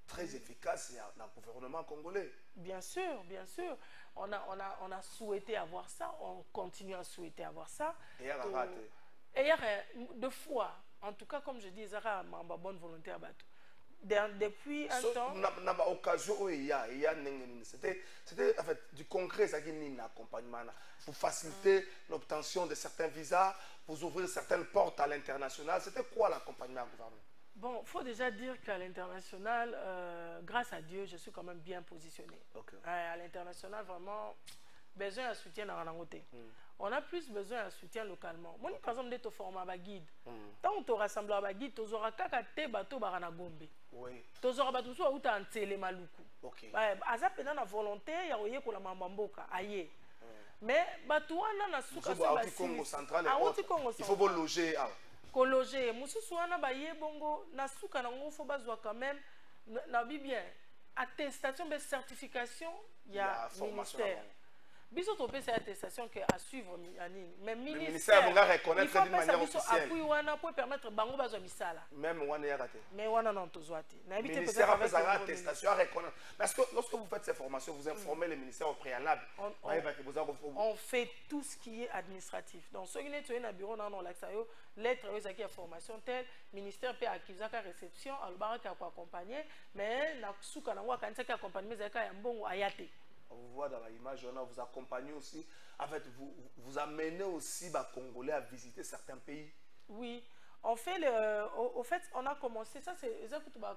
très efficace dans le gouvernement congolais. Bien sûr, bien sûr. On a souhaité avoir ça, on continue à souhaiter avoir ça. Et il y a raté. Et il y a deux fois, en tout cas, comme je dis, il y a une bonne volonté à battre. Depuis un temps. C'était en fait du concret, ça qui est un accompagnement pour faciliter l'obtention de certains visas, pour ouvrir certaines portes à l'international. C'était quoi l'accompagnement au gouvernement? Bon, il faut déjà dire qu'à l'international, grâce à Dieu, je suis quand même bien positionné. Okay. À l'international, vraiment, besoin de soutien dans la côté. On a plus besoin de soutien localement. Moi, par exemple, d'être formé à guide. Tant on te rassemble à guide, tu auras kakate bateau barana gombe. Oui. Tu auras bateau soit où tu as un télé maluku. Ok. Aza pena na volonté ya oye ko la mamboka aye. Mais bateau wana na suka so ba Congo central il faut vous loger. Ko loger. Mususu wana ba ye bongo na suka na ngo faut bazwa quand même na bien attestation de certification ya ministère. Biso to pesa attestation que à suivre mais ministère va reconnaître d'une manière officielle. Appui wana pour permettre bango bazwa misala. Même wana ya raté. Mais wana non tozwati. Na habité peut-être avec attestation à reconnaître. Parce que lorsque vous faites ces formations, vous informez les ministères au préalable. On fait tout ce qui est administratif. Donc ce qui est un bureau dans l'axayo, lettre qui a formation telle, ministère peut accuser la réception, alors qui a accompagner, mais la souka na wa kanisa qui accompagne mais zaka ya mbongo ayate. On vous voit dans l'image, on vous accompagne aussi. En fait, vous amenez aussi les Congolais à visiter certains pays. Oui, on fait au fait, on a commencé, ça c'est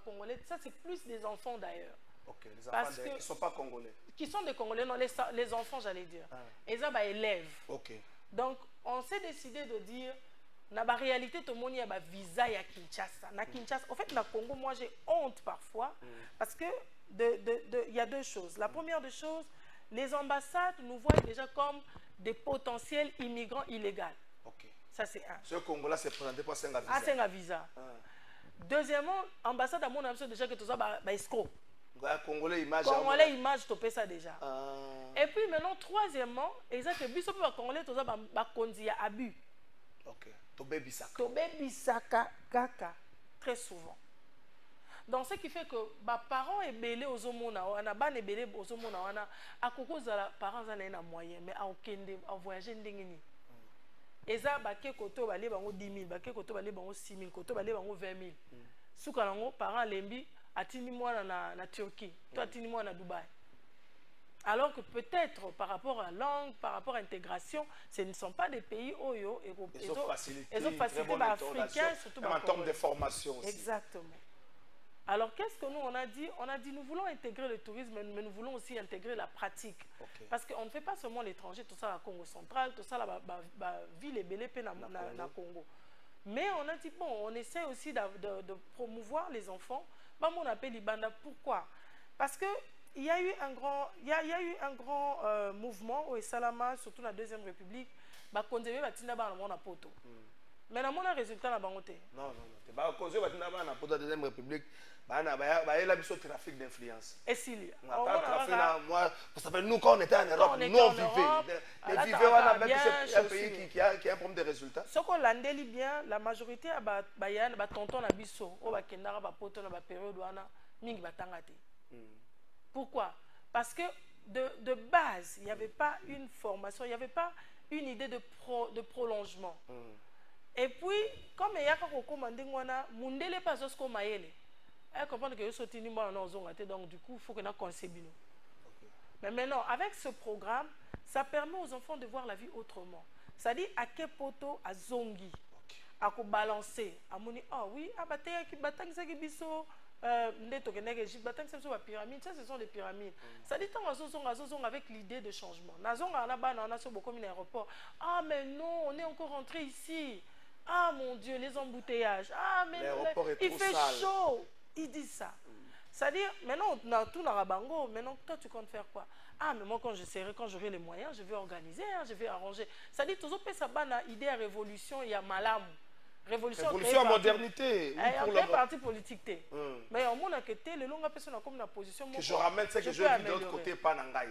Congolais, ça c'est plus des enfants d'ailleurs. Ok, les enfants qui ne sont pas congolais. Qui sont des Congolais, non, les enfants j'allais dire. Et ça, élèves. Ok. Donc, on s'est décidé de dire, dans la réalité, tout le monde a un visa à Kinshasa. Na Kinshasa. En fait, dans le Congo, moi j'ai honte parfois, parce que il y a deux choses. La première des choses, les ambassades nous voient déjà comme des potentiels immigrants illégaux. Ok. Ça, c'est un. Ce Congo-là se présenté pour un visa. Ah, c'est un visa. Deuxièmement, ambassade à mon avis, déjà que tout ça, escroc. Congolais image. Congolais image, tu payes ça déjà. Et puis maintenant, troisièmement, exactement, biso pour Congolais, tout ça, kondi ya abus. Ok. Tobé bisaka. Tobé bisaka, kaka, très souvent. Donc, ce qui fait que les parents sont belés aux homona, les parents sont belés aux homona, à cause de les parents ont un moyen, mais à voyager ndengeni. Et ça, baké koto balé bango 10 000, baké koto balé bango 6 000, koto balé bango 20 000. Souka nango parents lembi atini moi na Turquie, toi atini moi na Dubaï. Alors que peut-être par rapport à la langue, par rapport à l'intégration, ce ne sont pas des pays oyo et ils ont facilité africains, surtout en termes de formation aussi. Exactement. Alors qu'est-ce que nous on a dit? On a dit nous voulons intégrer le tourisme, mais nous voulons aussi intégrer la pratique. Okay. Parce qu'on ne fait pas seulement l'étranger, tout ça à Congo central, tout ça la ville est belle dans Congo. Mais on a dit bon, on essaie aussi de promouvoir les enfants. Bah, on appelle Libanda. Pourquoi? Parce que il y a eu un grand mouvement au Salama, surtout dans la Deuxième République, bah conserver batina ba na poto. Mais dans mon résultat na bangote. Non, non, bah conserver batina ba na poto de la Deuxième République, bah il y a un trafic d'influence. Et s'il y a moi, vous savez, nous quand on était en Europe, nous on vivait. Les vivants, on a un pays qui a un problème de résultats. Ce qu'on l'andeli bien, la majorité a tonton na biso, au bakendara ba poto na ba période wana mingi batangate. Pourquoi? Parce que de base, il n'y avait pas une formation, il n'y avait pas une idée de prolongement. Et puis, comme il y a un commandé, il pas ce qu'on m'a dit. Elle comprend que je suis sorti donc du coup, il faut que nous concevions. Mais maintenant, avec ce programme, ça permet aux enfants de voir la vie autrement. C'est-à-dire, à quel poto, à zongi, à balancer, à moni, ah oui, à battre qui biso. pyramides, ça ce sont des pyramides. Ça dit tant avec l'idée de changement. Aéroport. Ah mais non, on est encore rentré ici. Ah mon Dieu, les embouteillages. Ah mais il fait chaud. Ils disent ça. C'est-à-dire, maintenant, on a tout dans la bango, maintenant, toi, tu comptes faire quoi? Ah, mais moi, quand j'aurai les moyens, je vais organiser, hein, je vais arranger. C'est-à-dire, toujours, ça va une idée à révolution, il y a malam. Révolution en modernité. Il y a un parti politique. Mais au monde, le long de personne comme la position. Que je ramène, c'est que je vis de l'autre côté, pas Nangaï.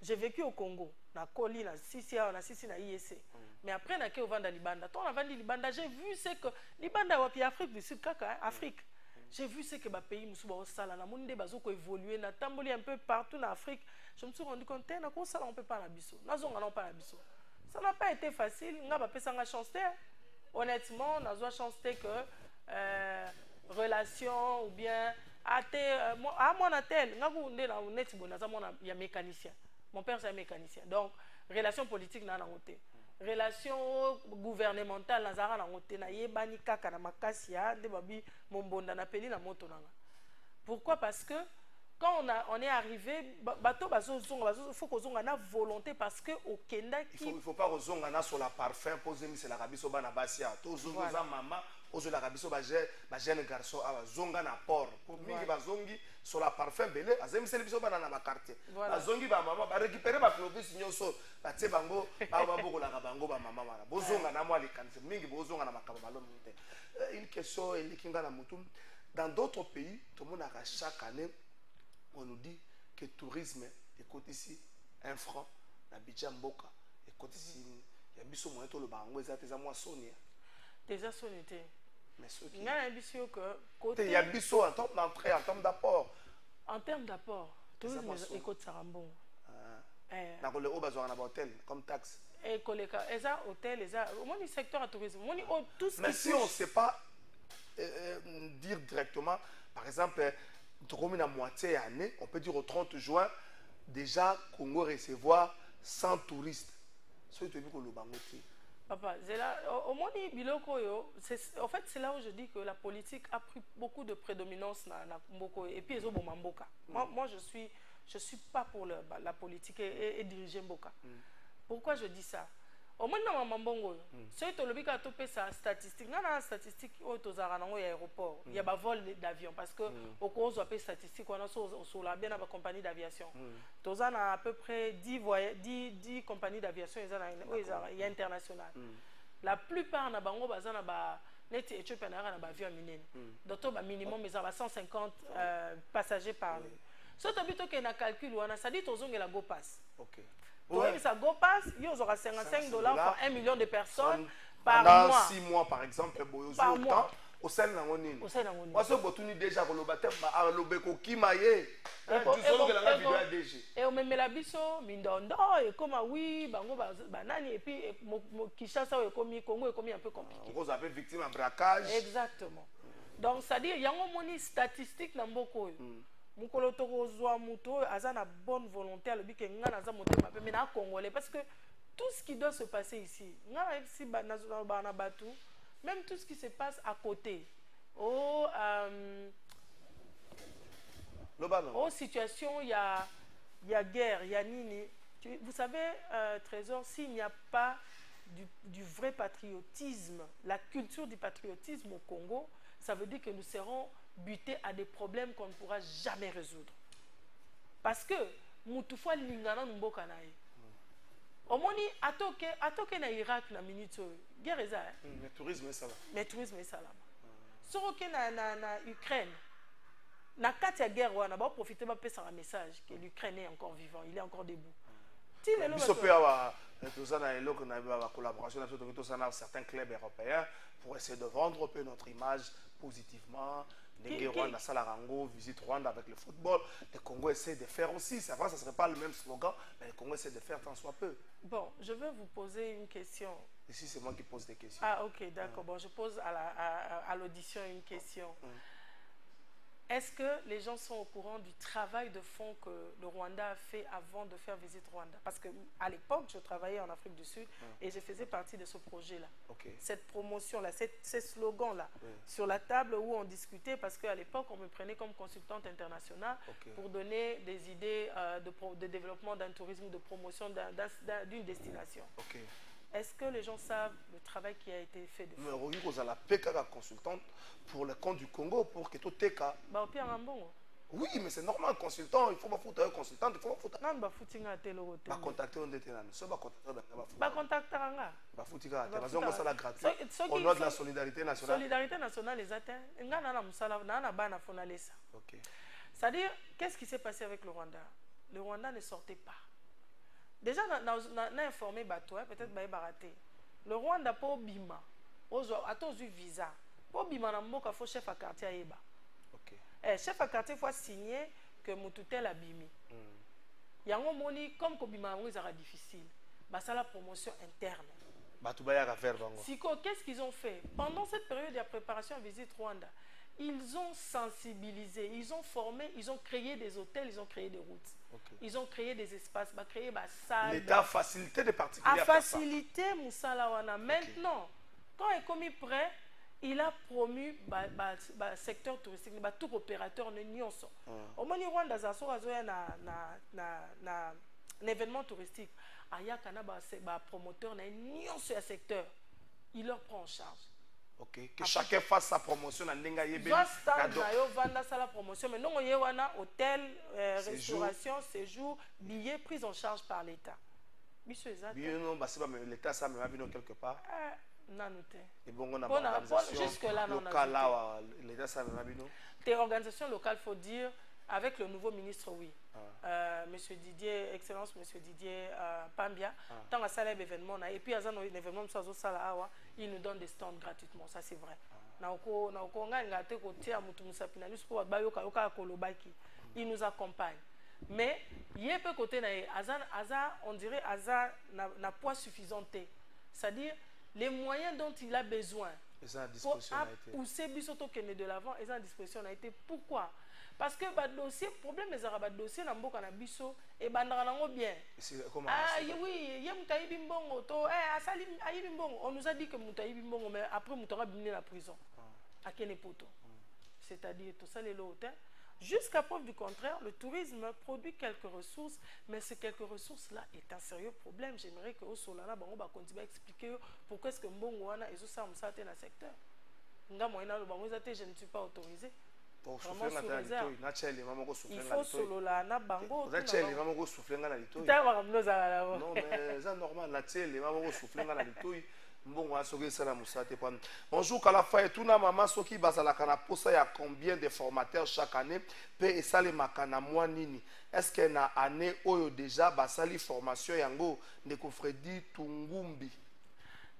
J'ai vécu au Congo, na Koli, na Sisi, na IEC. Mais après, na au Vanda Libanda. Quand on a vendu Libanda, j'ai vu ce que Libanda wa Afrique du Sud, Afrique. J'ai vu ce que les pays musulmans sala na monde bazo ko évoluer na tamboli un peu partout en Afrique. Je me suis rendu compte na ko sala on peut pas na biso. Na zonga non pas na biso. Ça n'a pas été facile, nga ba pesa nga chance. Honnêtement, na zo chance que relation ou bien moi na tel nga bu ndé na net bona za mona ya mécanicien. Mon père c'est un mécanicien. Donc relation politique na ngoté. Relation gouvernementale nazara na ngote na yebani kaka na makasia de babi mombonda na peli na moto nanga. Pourquoi? Parce que quand on est arrivé bateau bazo faut qu'on zonga na volonté parce que au Kenda qui il faut pas zonga na sur la parfum poser mi c'est la rabiso bana basia to zonga za mama ozo la rabiso ba jeune garçon a zonga na port pour mingi bazongi sur la parfum belé azemi c'est biso bana na ba quartier bazongi ba mama ba récupérer ba produits nyoso ba tie bango ba boko la bango ba mama mara bozonga na moi les kanse mingi bozonga na makaba balomo te. Une question elikinga na mutum dans d'autres pays tout le monde a chaque année on nous dit que le tourisme est coûte ici 1 franc, la budget mboka et coûte ici il y a biso moyen to le bango ezateza moi sonia déjà sonité mais ce qui il y a biso que côté il y a biso en termes d'entrée en termes d'apport tourisme et coûte sarambon na ko le obazo na hôtel comme taxe et koleka eza hôtel eza au moins le secteur à tourisme tout ce mais si on sait pas dire directement par exemple comme la moitié année, on peut dire au 30 juin, déjà Congo recevoir 100 touristes. Papa, au moins, en fait, c'est là où je dis que la politique a pris beaucoup de prédominance dans Mboko et puis Mboka. Moi, je suis pas pour la politique et diriger Mboka. Pourquoi je dis ça? Au moins dans Mambongo, si tu as topé sa statistique, il y a une statistique aux aéroports, il y a un vol d'avion parce que au cours de la statistique, on a sur la bien la compagnie d'aviation. Tu as à peu près 10 compagnies d'aviation internationales. La plupart na bango bazana ba net Éthiopie na ba avion minene. Donc minimum mais 150 passagers par nuit. Si tu as que na calcul on a ça dit aux la go pass. OK. Oui, ça go pass, il y aura $55 pour 1 million de personnes par mois. Pendant 6 mois par exemple, par mois. Au sein de l'angonine. Moi, ce que tu déjà pour le baptême, à l'obéco qui maille. Et on met la biso, mindondo, et comme oui, bango, banani, et puis Kinshasa, Congo est commis un peu compliqué. Vous avez victime à braquage. Exactement. Donc, c'est-à-dire, il y a une statistique dans beaucoup. Mukolo toko zwa muto azana bonne volonté à l'objet que ngana za motema pe mena congolais parce que tout ce qui doit se passer ici ngana ici banazo bana batu même tout ce qui se passe à côté aux situations il y a guerre il y a nini vous savez Trésor s'il n'y a pas du vrai patriotisme la culture du patriotisme au Congo ça veut dire que nous serons butés à des problèmes qu'on ne pourra jamais résoudre. Parce que Moutoufa Lingana Mboka nae. Omoni atoke na Irak na minute guerre eza. Mais tourisme est ça là. Mais tourisme est ça là. Soroke na Ukraine. Na kati ya guerre wana ba profiter ba pesa un message que l'Ukraine est encore vivant, il est encore debout. Biso pe awa tout ça na eloko na ba collaboration na tout ça na certains clubs européens pour essayer de vendre un peu notre image positivement. Les Rwanda, Salarango, visite Rwanda avec le football. Le Congo essaie de faire aussi. C'est vrai, ça ne serait pas le même slogan, mais le Congo essaie de faire tant soit peu. Bon, je veux vous poser une question. Ici, c'est moi qui pose des questions. Ah, ok, d'accord. Bon, je pose à l'audition une question. Est-ce que les gens sont au courant du travail de fond que le Rwanda a fait avant de faire visite Rwanda? Parce qu'à l'époque, je travaillais en Afrique du Sud et je faisais partie de ce projet-là. Cette promotion-là, ces slogans-là, sur la table où on discutait, parce qu'à l'époque, on me prenait comme consultante internationale pour donner des idées de développement d'un tourisme, de promotion d'une destination. Est-ce que les gens savent le travail qui a été fait de fond? Mais vous avez la PK consultante pour le compte du Congo pour que tout TK. Oui, mais c'est normal, consultant, il faut pas foutre un consultant, il faut pas foutre. Non, bah foutinga telo. Bah contacter on était là, ça va contacter bah contacter nga. Bah foutinga, raison que ça la gratuit. Au nom de la solidarité nationale. Solidarité nationale les atteint. Nga na musala na bana fonalesa. OK. C'est-à-dire qu'est-ce qui s'est passé avec le Rwanda? Le Rwanda ne sortait pas. Déjà on a informé bateau, peut-être ba baraté. Le Rwanda pour bima. Attends du visa. Pour bima na mboka faut chef à quartier ayeba. Chef à quartier faut signer que Moutoutel a bimi. Yango moni comme ko bima ngo sera difficile. Bah ça la promotion interne. Bah tout ba faire bango. Siko qu'est-ce qu'ils ont fait? Pendant cette période de préparation à visite Rwanda, ils ont sensibilisé, ils ont formé, ils ont créé des hôtels, ils ont créé des routes. Ils ont créé des espaces, bah créé bah salle. L'État a facilité des particuliers. A facilité Moussala wana. Maintenant, quand il est commis prêt, il a promu le secteur touristique, tout opérateur ne nyonso. Au moins Rwanda zaso na événement touristique, aya kana ba promoteur na nyonso ya secteur, il leur prend en charge. OK, que chacun fasse sa promotion na ndenga yebe. Yo vanda sa la promotion, mais non yewana hôtel, restauration, séjour, billets pris en charge par l'État. Biso ezata. Bien non, bah c'est pas mais l'État ça me va venir quelque part. Et bon, on a une organisation locale, l'État ça me va venir. Tes organisations locales, il faut dire, avec le nouveau ministre, oui. Monsieur Didier, Excellence, Monsieur Didier Pambia, tant à ça l'événement, et puis à un événement, il nous donne des stands gratuitement, ça c'est vrai. Il nous accompagne. Mais il y a peu côté, on dirait Aza n'a pas suffisant. C'est-à-dire, les moyens dont il a besoin pour pousser Bissoto Kene de l'avant, ils ont à disposition. Pourquoi? Parce que le dossier, le problème est que le dossier n'a pas de biso et bien. Ah oui, il y a Moutaï Bimbongo, on nous a dit que Moutaï Bimbongo, mais après Moutaï Bimbongo la prison. À Kenepoto. C'est-à-dire tout ça, les lots. Jusqu'à preuve du contraire, le tourisme produit quelques ressources, mais ces quelques ressources-là est un sérieux problème. J'aimerais que au Solana, on va continuer à expliquer pourquoi est-ce que Mbongoana et ça dans le secteur. Je ne suis pas autorisé. Vraiment sous réserve. Il faut solo la na bango. Non mais c'est normal. Bonjour Kalafa et tout na maman soki bazala kana posa ya combien de formateurs chaque année pe esale makana mwa nini est-ce que na année oyo déjà basali formation yango ndeko Freddy Tungumbi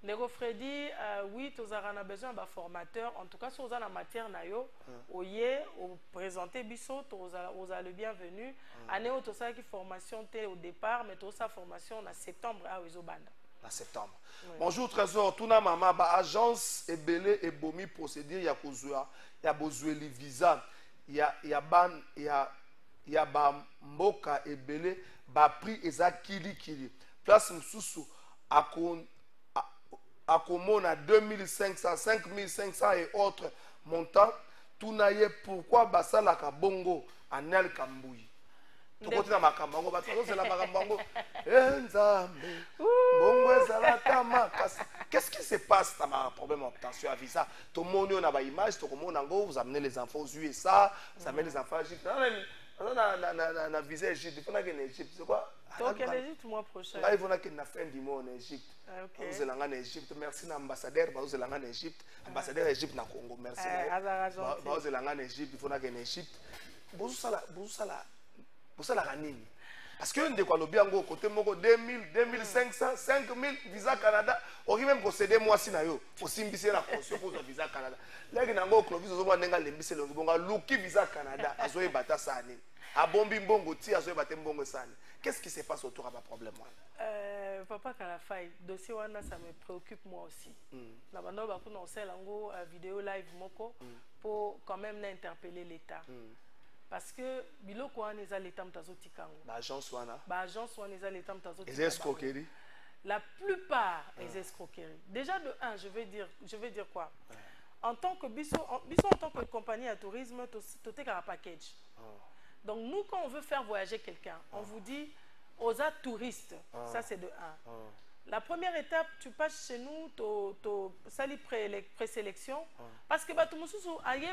Ndeko Freddy oui tous a besoin de formateurs en tout cas sur la matière na yo oye au présenter biso tous le bienvenu année où tout ça qui formation au départ mais tout ça formation en septembre à Wizobanda. En septembre. Oui. Bonjour Trésor, tuna mama ba agence ebele et bomi procédure ya kozwa ya bozweli visa ya ba mboka ebele ba prix eza kili place mususu akomona 2500 5500 et autres montants tuna ye pourquoi basala ka bongo anel Kambuyi. Qu'est-ce qui se passe dans un problème d'obtention à visa? Tout le monde a une image, tout le monde vous amenez les enfants aux USA, vous amenez les enfants à Égypte. On a visa Égypte, il faut aller en Égypte, c'est quoi? Donc en Égypte, mois prochain. Il faut aller en fin du mois en Égypte. Vous allez en Égypte. Merci l'ambassadeur, vous allez en Égypte. Ambassadeur Égypte na Congo, merci. Vous allez en Égypte, il faut aller en Égypte. Pour ça la ranini parce que on quoi le bien côté moko 2000 2500 5000 visa Canada on même concéder moi si na yo aussi mbisi la caution pour visa Canada là nango clovis zo mwanenga lembisi le bonga luki visa Canada azoye bata sani abombi mbongo ti azoye bata mbongo sani qu'est-ce qui se passe autour à ma problème Papa Kalafaï, dossier wana ça me préoccupe moi aussi. Na bando ba kuna osela ngo vidéo live moko pour quand même interpeller l'État. Parce que biloko wana eza l'État mtazo tikango. Ba agence wana eza l'État mtazo tikango. Les escroqueries. La plupart des escroqueries. Déjà de un, je vais dire quoi? En tant que biso en tant que compagnie à tourisme, tout est un package. Donc nous quand on veut faire voyager quelqu'un, on vous dit aux touristes, ça c'est de 1. La première étape, tu passes chez nous, tu sali présélection, parce que tout le monde a dit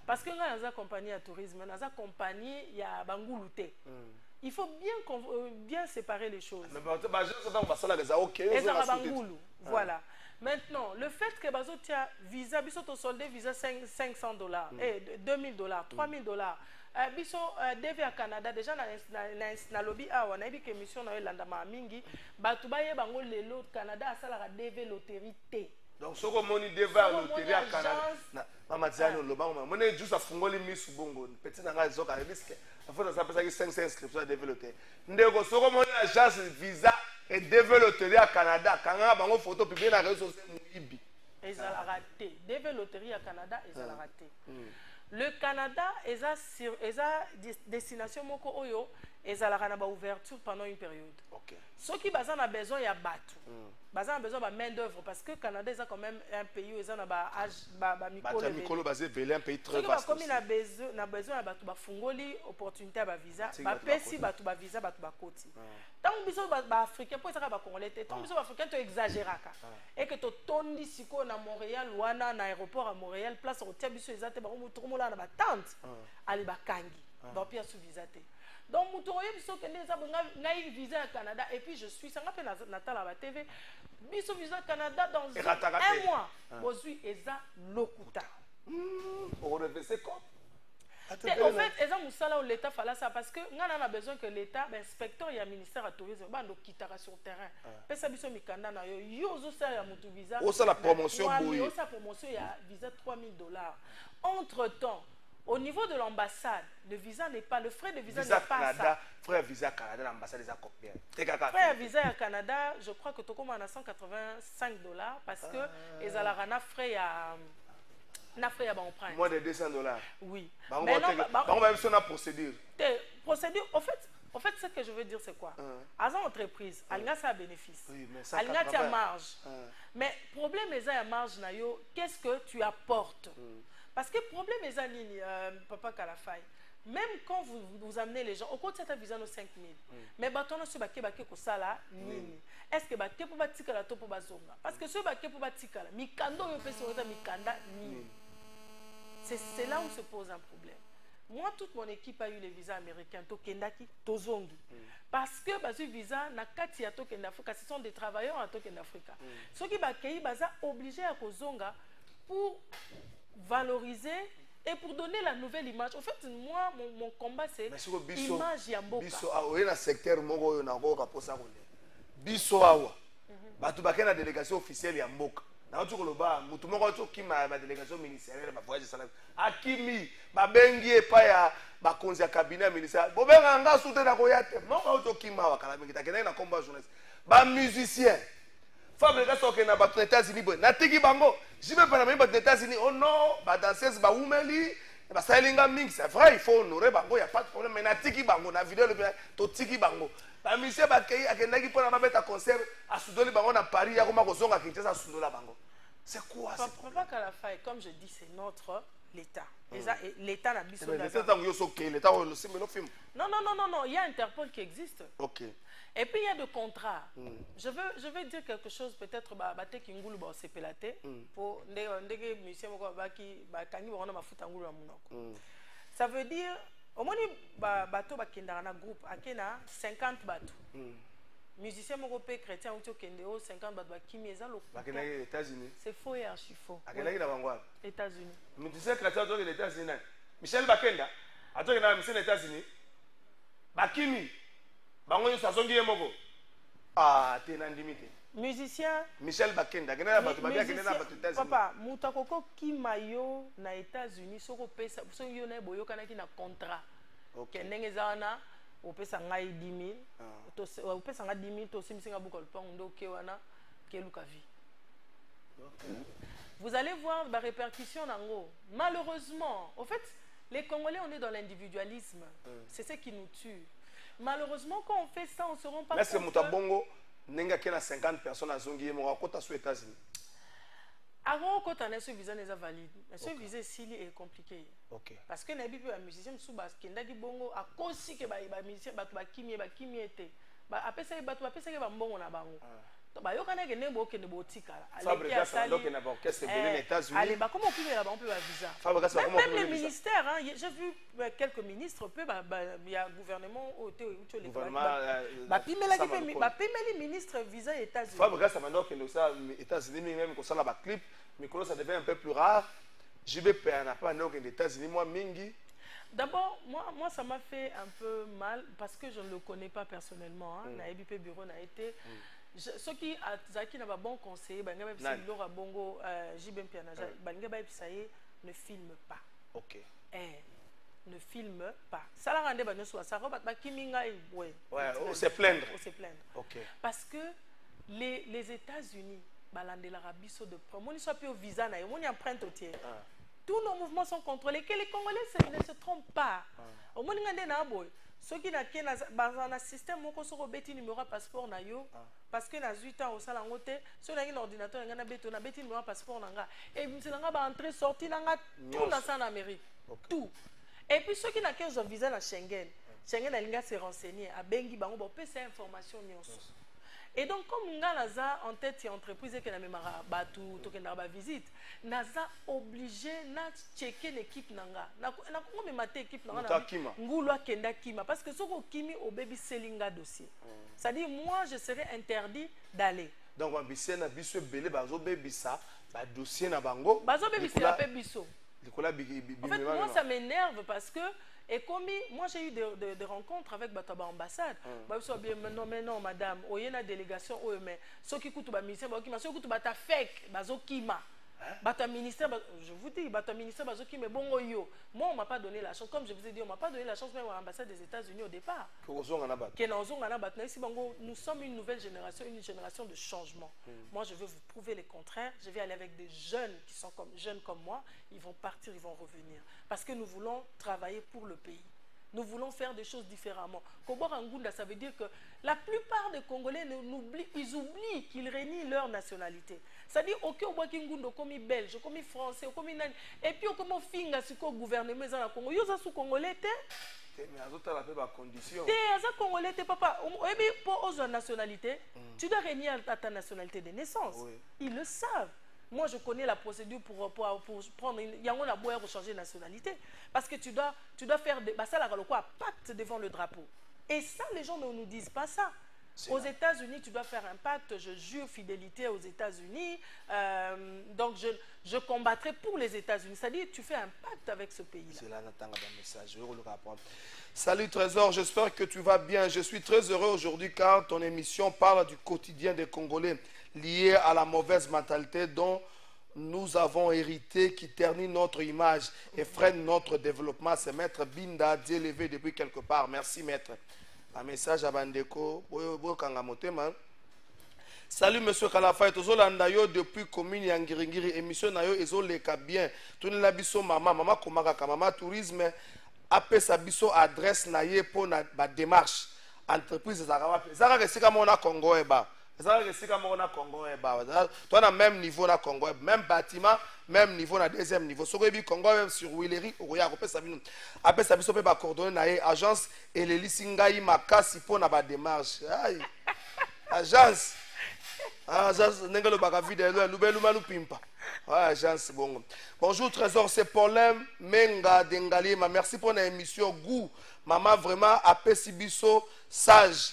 parce que nous avons une compagnie à tourisme, nous avons une compagnie il y a Bangoulouté. Il faut bien séparer les choses. Voilà. Maintenant, le fait que bazo tia visa, biso to solde visa $500, $2000, $3000. Biso DV à Canada déjà na lobby awa na bi émission na Yolanda Mingi, batu baye bango lelo Canada asala DV loterie T. Donc ce que moni DV à loterie à Canada. Mama Diano loba moni juste afungoli misu bongo petit nanga zoka risque. Afo na sapesa ki 500 inscriptions à DV loterie. Ndeko soko moni agence visa et DV loterie à Canada kanga bango photo publier na réseaux sociaux muibi. Ils ont raté. DV loterie à Canada ils ont raté. Le Canada est à destination moko oyo et à la ouverture pendant une période. Okay. Ceux qui ont besoin il y a battu. Bazan a besoin de main d'œuvre parce que le Canada est quand même un pays où ils ont un pays très vaste. Comme il a besoin de fungoli opportunité à visa, pesi batu ba visa batu ba koti. Tant biso ba africain pour ça ba congolais, tant biso africain tu exagérer et que to tondi siko na Montréal wana na aéroport à Montréal place au tia biso ezate ba mo tromola na ba tente ali ba kangi. Ba pia sous visa te. Donc, je suis visa au Canada et puis je suis, ça m'a fait Natal à la TV, je suis visa au Canada dans un mois. Je suis Eza Lokuta. On refait quoi? En fait, Eza Moussala ou l'État fallait ça parce que nous avons besoin que l'État, l'inspecteur et le ministère du tourisme, nous quittera sur le terrain. Parce que nous avons un visa. Aussi la promotion, la promotion, il y a visa $3000. Entre-temps, au niveau de l'ambassade, le visa n'est pas, le frais de visa n'est pas Canada, ça. Frère visa Canada, l'ambassade est à combien? Frère visa à Canada, je crois que tu commences à $185 parce que les alarana frais à emprunt. Moins de $200. Oui. On va même sur la procédure. Procédure, en fait, ce que je veux dire, c'est quoi? À une entreprise, elle a sa bénéfice. Elle a sa marge. Mais le problème est à marge, qu'est-ce que tu apportes? Parce que le problème est Papa Kalafaï. Même quand vous amenez les gens, au compte de cette visa, 5 000. Mais bâton sur baké ko sala nini. Est-ce que baké pour batika la topo bazonga? Parce que ce baké pour batika la mikando yo pesi ota mikanda nini. C'est là où se pose un problème. Moi, toute mon équipe a eu les visas américains, Tokendaki, Tozongi. Parce que ce visa, na kati ya Tokendafrika, ce sont des travailleurs à Tokendafrika. Ceux qui baké, baza obligés à Kozonga pour valoriser et pour donner la nouvelle image. En fait, moi, mon combat, c'est l'image Yamboka. Biso awa, il y a un secteur mongo yo na goka posa kone. Biso awa, batu bakena na délégation officielle Yamboka. Na otu koloba, mutu mongo otu kima ma délégation ministérielle, ma voyage salami. Akimi, ba bengi epa ya ba konzi ya cabinet ministériel. Bobenga nga soute na koyate. Mongo otu kima wa kala mingi takena na combat journaliste. Ba musicien. Femme les soke na bato États-Unis bo na tiki bango jibe pa na même bato États-Unis oh non ba danseuse ba umeli ba salinga ming c'est vrai il faut honorer bango y a pas de problème mais na tiki bango na vidéo le to tiki bango ba monsieur ba kei akendaki pona ba beta concert a sudoli bango na Paris ya koma kozonga Kinshasa sundola bango c'est quoi c'est Papa Kalafaï comme je dis c'est notre l'État. L'État n'a pas Non, il y a Interpol qui existe. Ok. Et puis il y a des contrats. Je veux dire quelque chose, peut-être, pour ça veut dire, au moins, bateau groupe, 50 bateaux. Musicien européen chrétien ou 50 bateaux qui les États-Unis. C'est faux et archi faux. États-Unis. Musicien chrétien aux États-Unis. Michel Bakenda, à toi les États-Unis. Bakimi. Bango sazongi yemoko. Ah, t'es limité. Musicien Michel Bakenda, papa, mutakoko ki mayo na États-Unis soko pesa, so yo na boyo kana ki na contrat. OK. Ndenge zana opesa ngai 10 000 opesa ngai 10 000 tosimbisinga buka lupango ndo ke wana ke luka vie. Vous allez voir la répercussion nango. Malheureusement, en fait, les Congolais, on est dans l'individualisme. C'est ce qui nous tue. Malheureusement, quand on fait ça, on ne se rend pas compte. Est-ce que Moutabongo n'a qu'à 50 personnes à Zongi et Morakota aux États-Unis? Avant, quand on a ce visa, n'est pas valide. Ce visa ici est compliqué. Parce que les musiciens sont qui bongo à cause que les musiciens qui étaient. Après ça, ils sont bon na bango. Bah yo kana kene bo kene botika Fabrice ça donc na ba orchestre belé aux États-Unis. Allez bah comment on peut là-bas on peut visa. Fabrice comment on peut même les ministères hein, j'ai vu quelques ministres peut il y a gouvernement au les bah pimela qui fait bah pimeli ministre visa États-Unis. Fabrice ça maintenant que nous ça États-Unis même comme ça là ba clip mais quand ça devient un peu plus rare. JBP n'a pas non que les États-Unis moi mingi. D'abord, moi, ça m'a fait un peu mal parce que je ne le connais pas personnellement. Na EBP bureau n'a été. Ceux qui n'ont pas bon conseil, Laura Bongo, JBM Pianaja, ne filme pas. Ok. Ne filme pas. Ça l'a rendu ça va kiminga et ouais. On se plaindre. On se plaindre. Ok. Parce que les États-Unis, l'Arabie Saoudite, on soit plus au visa, on y emprunte au tiers. Tous nos mouvements sont contrôlés. Que les Congolais ne se trompent pas. Au moins, ceux qui n'ont un système, ils ont un numéro de passeport. Parce que dans 8 ans, ceux qui ont un ordinateur, ils ont un numéro de passeport. Et ils ont entré, sorti, tout dans l'Amérique. Tout. Et puis ceux qui n'ont un visa dans Schengen, Schengen a se renseigner. À Bengi, ils ont ces informations. Et donc, comme Naza en tête et entreprise qui n'a même pas visite, Naza obligé de checker l'équipe Nanga. Na comment mater l'équipe Nanga Ngulwa Kenda Kima parce que ce qu'on kimi au baby sellinga dossier. C'est-à-dire moi je serais interdit d'aller. Donc on bisse na biso belé bazo baby ça, ba dossier na bango. Bazo baby c'est la biso. En fait moi ça m'énerve parce que et comme moi j'ai eu des rencontres avec Bataba ambassade, mais non madame, oyena délégation mais ceux qui coûtent ba ministère ba kima, ceux qui coûtent bata fake, bazo kima. Bata ministère, je vous dis, bata ministère bazo kima bon yo. Moi on m'a pas donné la chance, comme je vous ai dit, on m'a pas donné la chance même à l'ambassade des États-Unis au départ. Nous sommes une nouvelle génération, une génération de changement. Moi je veux vous prouver le contraire, je vais aller avec des jeunes qui sont jeunes comme moi, ils vont partir, ils vont revenir. Parce que nous voulons travailler pour le pays. Nous voulons faire des choses différemment. Kobora Ngunda, ça veut dire que la plupart des Congolais, ils oublient qu'ils renient leur nationalité. C'est-à-dire, ok, on voit qu'ils sont comme belge, comme français, comme nani. Et puis, comme finga si le gouvernement est en Congo, ils sont Congolais. Mais ils ont pas condition. Ils sont Congolais, papa. Et puis, pour la nationalité, tu dois renier à ta nationalité de naissance. Ils le savent. Moi, je connais la procédure pour prendre. Il y a un boire pour changer de nationalité. Parce que tu dois faire des. Ça, là, pacte devant le drapeau. Et ça, les gens ne nous disent pas ça. Aux États-Unis, tu dois faire un pacte. Je jure fidélité aux États-Unis. Donc, je combattrai pour les États-Unis. C'est-à-dire, tu fais un pacte avec ce pays-là. C'est là, on a un message. Salut Trésor, j'espère que tu vas bien. Je suis très heureux aujourd'hui car ton émission parle du quotidien des Congolais lié à la mauvaise mentalité dont nous avons hérité qui ternit notre image et freine notre développement. C'est Maître Binda, Dieu élevé depuis quelque part. Merci Maître. Un message à Bandeko. Salut Monsieur Kalafa, Tozolandayo depuis commune Yangiringiri. Émission Nayo Ezoleka bien. Tunela biso mama komaka mama tourisme. Après sa biso adresse naye pour na démarche entreprise Zara Sika Mona Congo eba. Toi, on a même niveau na Congo, même bâtiment, même niveau na deuxième niveau. Ce que Congo même sur Willery, après ça biso peut coordonner na agence et les lisingai makasi pour na ba démarche. Agence. Agence n'engelo baka vidéo lubelu malupimpa. Agence bongo. Bonjour Trésor, c'est Paulin Menga Dengalima. Merci pour l'émission Goût. Maman vraiment apesi biso sage.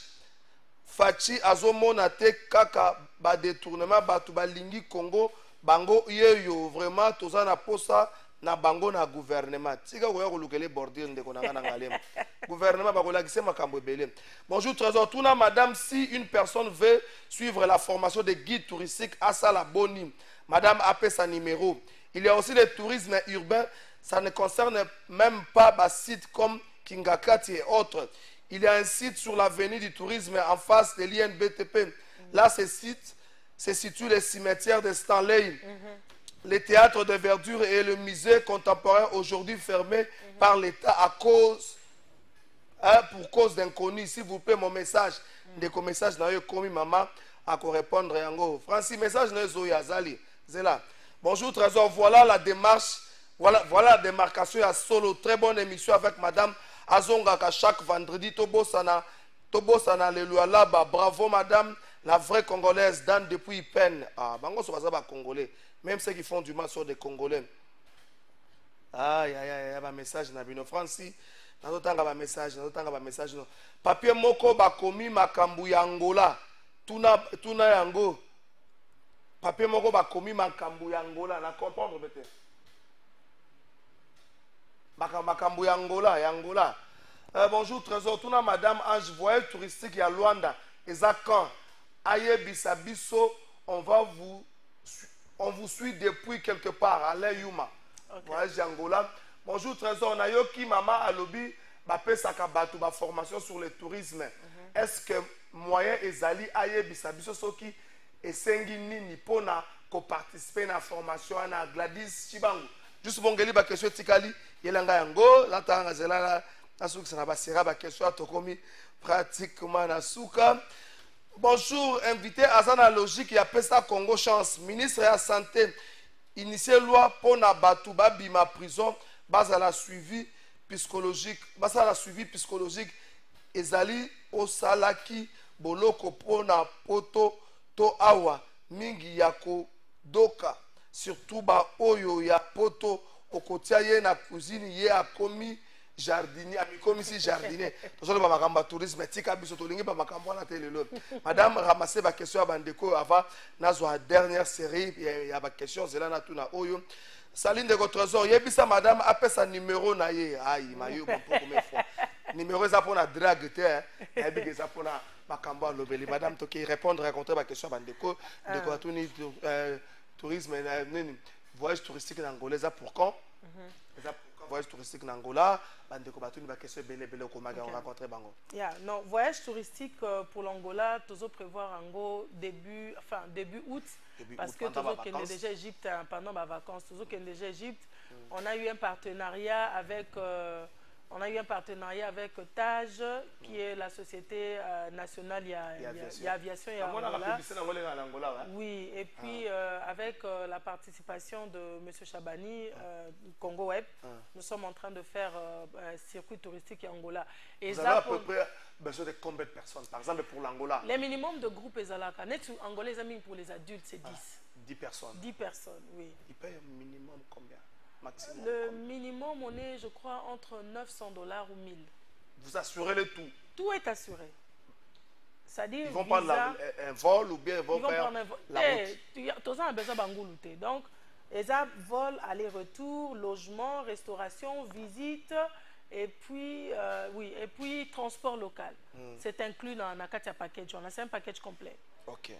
Fachi azomona te kaka ba détournement batu balingi Congo bango yeyo vraiment toza na posa na bango na gouvernement tika ko ya kolukele border ndeko na ngana ngalema gouvernement ba kolakise makambo ebele. Bonjour Trésor, tuna madame, si une personne veut suivre la formation de guide touristique à Salaboni, madame appelle sa numéro. Il y a aussi le tourisme urbain, ça ne concerne même pas des sites comme Kingakati et autres Il y a un site sur l'avenue du tourisme en face de l'INBTP. Là, ce site se situe le cimetière de Stanley, le théâtre de verdure et le musée contemporain aujourd'hui fermé par l'État à cause, pour cause d'inconnus. S'il vous plaît, mon message, des messages n'a eu commis maman à répondre yango. Francis, message n'a eu Azali. Zela. Bonjour Trésor, voilà la démarche, voilà la démarcation à Solo. Très bonne émission avec Madame Azongaka chaque vendredi. Tobosana le Lualaba. Bravo Madame, la vraie Congolaise, Dan depuis peine. Ah, bango so bazaba Congolais. Même ceux qui font du mal sont des Congolais. Aïe, aïe, aïe, un message na bino. Francis, nazotanga message. Papier moko bakomi makambu ya Angola. Tuna yango. Papier moko bakomi makambu ya Angola. Na comprendre peut-être. Makambu ya Angola. Bonjour Trésor. Tuna Madame Ange, voyage touristique ya Luanda. Ezakan. Aye bisabiso, on vous suit depuis quelque part. Alain Yuma. Voyage Angola. Bonjour Trésor. Nayoki Mama Alobi. Bapé Sakabatu, ba formation sur le tourisme. Est-ce que moyen ezali aye bisabiso soki esengi nini pona ko participer na formation na Gladys Chibangu? Juste bongeli ba question tikali yelanga yango la tanga zela na suka na basera ba question tokomi pratiquement na suka. Bonjour, invité Azana Logique ya Pesa Congo Chance, ministre de la Santé, initié loi pona batu babima prison, base à la suivi psychologique, ezali osalaki boloko pona poto to awa mingi yako doka surtout ba oyo ya poto okotia ye na cuisine ye akomi jardinier amikomi si jardinier tozolo ba makamba tourisme tika biso tolingi ba makambo na telelo. Madame ramassez ba question bandeko avant nazwa dernière série ya ba question zela na tuna oyo. Saline de votre trésor, yebisa madame appelle sa numéro na ye. Aïe, mayo pour combien fois. Numéro ça pour la drague te, yebika ça pour la makambo lobeli. Madame toki répondre raconter ma question bandeko de quoi tout tourisme voyage touristique en Angola ça pour quand? Voyage touristique en Angola, bandeko batuni ba question belé ko maga on rencontrer bango. Non, voyage touristique pour l'Angola, toujours prévoir en début août. Parce que toujours qu'il est déjà Égypte pendant ma vacances, toujours qu'il est déjà Égypte, on a eu un partenariat avec TAJ, qui est la société nationale aviation et Angola. Oui, et puis avec la participation de M. Chabani, Congo Web, nous sommes en train de faire un circuit touristique en Angola. Et vous avez à peu près besoin de combien de personnes, par exemple pour l'Angola? Les minimums de groupes Ezalaka. Angolais, pour les adultes, c'est 10. 10 personnes. 10 personnes, oui. Ils payent un minimum combien? Maximum, le minimum, on est, je crois, entre $900 ou 1000. Vous assurez le tout? Tout est assuré. C'est-à-dire ils vont prendre un vol ou bien ils vont faire la route? Tous a besoin de donc, ils ont vol, aller-retour, logement, restauration, visite, et puis, et puis transport local. C'est inclus dans la package. On a un package complet. Ok.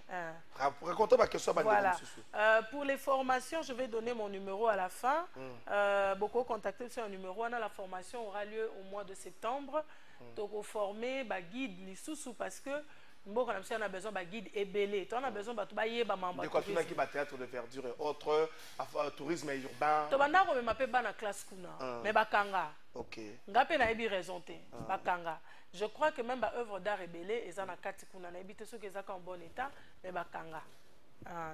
Racontez ma question. Voilà. Pour les formations, je vais donner mon numéro à la fin. Beaucoup contacter sur un numéro. La formation aura lieu au mois de septembre. Donc, au former guide l'issous parce que on a besoin d'un guide ébélé. On a besoin de quoi tu as théâtre de verdure et autres, tourisme urbain. Tu as une classe mais bakanga. Ok. Bakanga. Je crois que même l'œuvre d'art ébélé est en kati kuna na ebite ceux qui sont en bon état mais bakanga.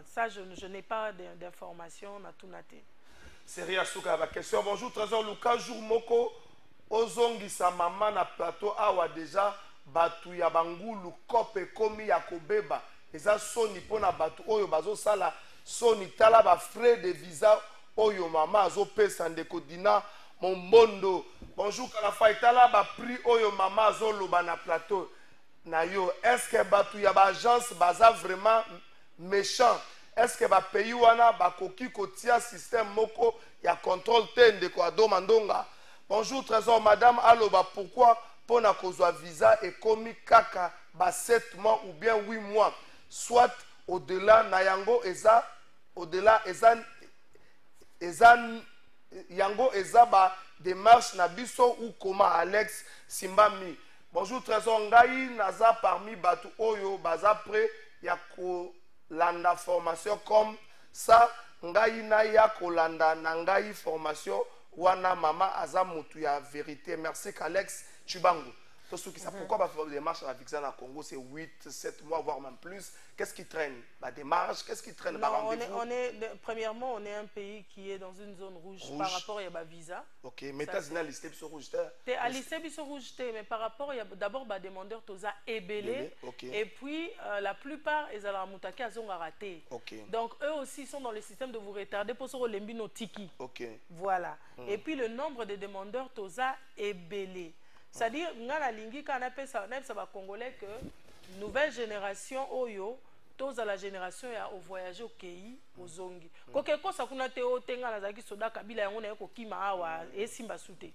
Ça je n'ai pas d'informations na tout naté. Série Asuka ba question. Bonjour Trésor Luka jour moko ozongi sa maman na plateau awa déjà batu ya bangulu kope komi ya kobeba eza soni pona batu oyo bazo sala soni tala ba frais de visa oyo mama azo pesa ndeko dina Mombondo. Bonjour Kalafa itala ba prix oyo mama azo loba na plateau na yo. Est-ce que batu ya ba agence baza vraiment méchant? Est-ce que ba pays wana ba koki kotia système moko ya contrôle tende ko adomandonga? Bonjour Trésor madame aloba pourquoi pona kozwa visa et komi kaka ba 7 mois ou bien 8 mois soit au-delà na yango eza au-delà eza yango eza ba démarche na biso ou comment Alex Simbami. Bonjour Trésor Ngai, naza parmi Batu Oyo, baza prêt, ya kolanda formation comme ça, Ngai na ya kolanda na Ngai formation, wana mama aza mutu ya vérité. Merci Alex Chubango. Pourquoi la démarche à la Vixen à Congo, c'est 8, 7 mois, voire même plus? Qu'est-ce qui traîne? La démarche, qu'est-ce qui traîne? Premièrement, on est un pays qui est dans une zone rouge. Par rapport à visa. Ok, mais tu as listé sur rouge. Tu as listé sur rouge, mais par rapport, il y a d'abord des demandeurs toza ébélés. Et puis, la plupart, ils ont la moutaki, ils ont raté. Donc, eux aussi sont dans le système de vous retarder pour se relever nos tiki. Voilà. Et puis, le nombre de demandeurs toza ébélés. C'est-à-dire, on appelle ça Congolais que nouvelle génération, Oyo, tous à la génération au voyage au pays, aux zongi. Quoi ça qu'on a été au Tenga, la Zaki Soda Kabila, on est au Kima Awa et Simba Souté.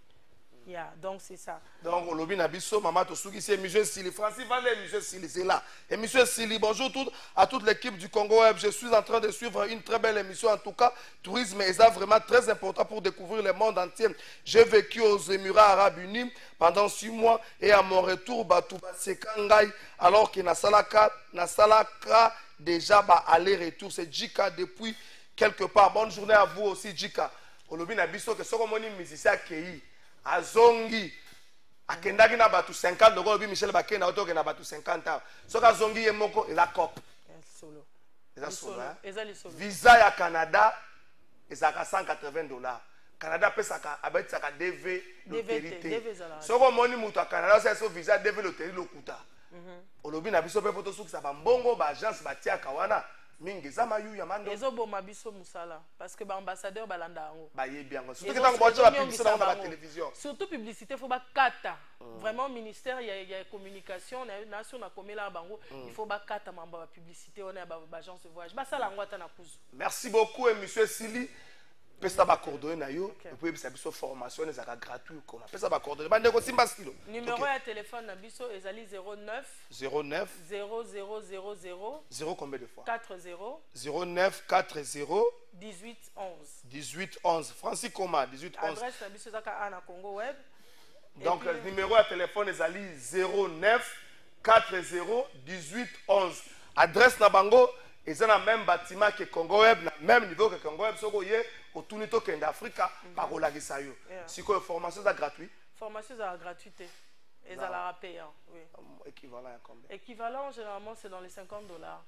Donc c'est ça. Donc, au lobby Nabiso, Maman Tosuki, c'est M. Sili. Francis Valé, M. Sili, c'est là. Et M. Sili, bonjour à toute l'équipe du Congo Web. Je suis en train de suivre une très belle émission. En tout cas, tourisme est vraiment très important pour découvrir le monde entier. J'ai vécu aux Émirats Arabes Unis pendant 6 mois et à mon retour, c'est Kangai, alors que Nasalaka déjà aller-retour. C'est Djika depuis quelque part. Bonne journée à vous aussi, Djika. Au lobby Nabiso, que ce qu'on dit, musicien Kei. Azongi akendaki na batu 50 dogo bi Michel Bakena otoke na batu 50 ans soka azongi ye moko ela cop solo visa ya Canada ezaka $180. Canada pesaka abetisaka DV l'autorité soko moni mutu a Canada ça visa DV l'autorité lokuta olobi na biso pe poto sukisa ba mbongo ba agence batiaka wana mingi za mayu ya mando ezo boma biso musala parce que ba ambassadeur balanda ngo ba yebi yango surtout que tango boto la publicité dans la télévision surtout publicité faut ba kata vraiment ministère il y a communication nation na komela bango il faut ba kata mamba ba publicité on a ba agence de voyage ba sala ngwata na kuzu. Merci beaucoup et monsieur Sili pesa ba coordonner na yo et puis bisa biso formation ezaka gratuit comme pesa ba coordonner bande ko simba stilo numéro ya téléphone na biso ezali 09 0000 0 combien de fois 40 09 40 18 11 18 11 Francis Koma 18 11 adresse na biso zaka ana Congo Web. Donc le numéro à téléphone ezali 09 40 18 11 adresse na bango ils ont le même bâtiment que Congo Web, le même niveau que Congo Web. Soko ye au tout niveau que d'Afrique, par la gisayo. Si quoi formation est gratuite? Formation est gratuite. Et ça la payant. Oui. Équivalent à combien? Équivalent généralement c'est dans les $50.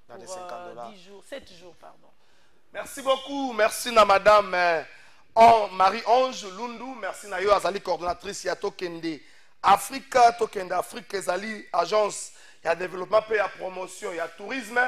Dans les pour 10 jours, 7 jours pardon. Merci beaucoup, merci na madame Marie-Ange Lundu, merci na yo azali coordonnatrice ya Tokende Africa, Tokende Afrique ezali agence ya développement pe ya promotion ya tourisme.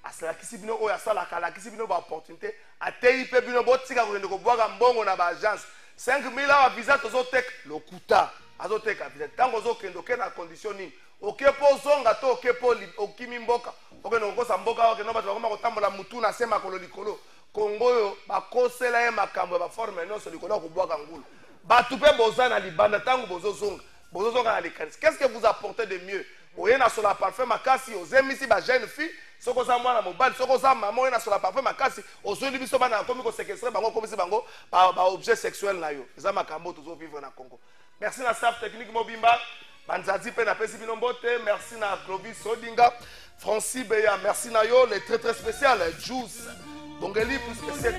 Asala kisibino o ya sala kala kisibino ba opportunité atei pe bino botika ko ndeko bwaga mbongo na ba agence 5000 a visa tozo tek lokuta azo teka visa tango zo kendo ke na conditioning okepo zonga to okepo okimi mboka okeno kosa mboka okeno bato bakoma kotambola mutu na sema kolo likolo Kongo yo bakosela ye makambo ba forme no so likolo ko bwaga ngulu batu pe bozana libanda tango bozo zonga na likanisi. Qu'est-ce que vous apportez de mieux? Oyena sur la parfum makasi ozemisi ba jeune fille soko za mwana mobali soko za maman oyena sur la parfum makasi ozoli biso bana komi ko séquestrer bango komisi bango ba objet sexuel na yo eza makambo tozo vivre na Congo. Merci na staff technique Mobimba Banzadi pe na pesi bino mbote. Merci na Clovis Odinga Francis Beya merci na yo les très spécial Juice Bongeli plus que 7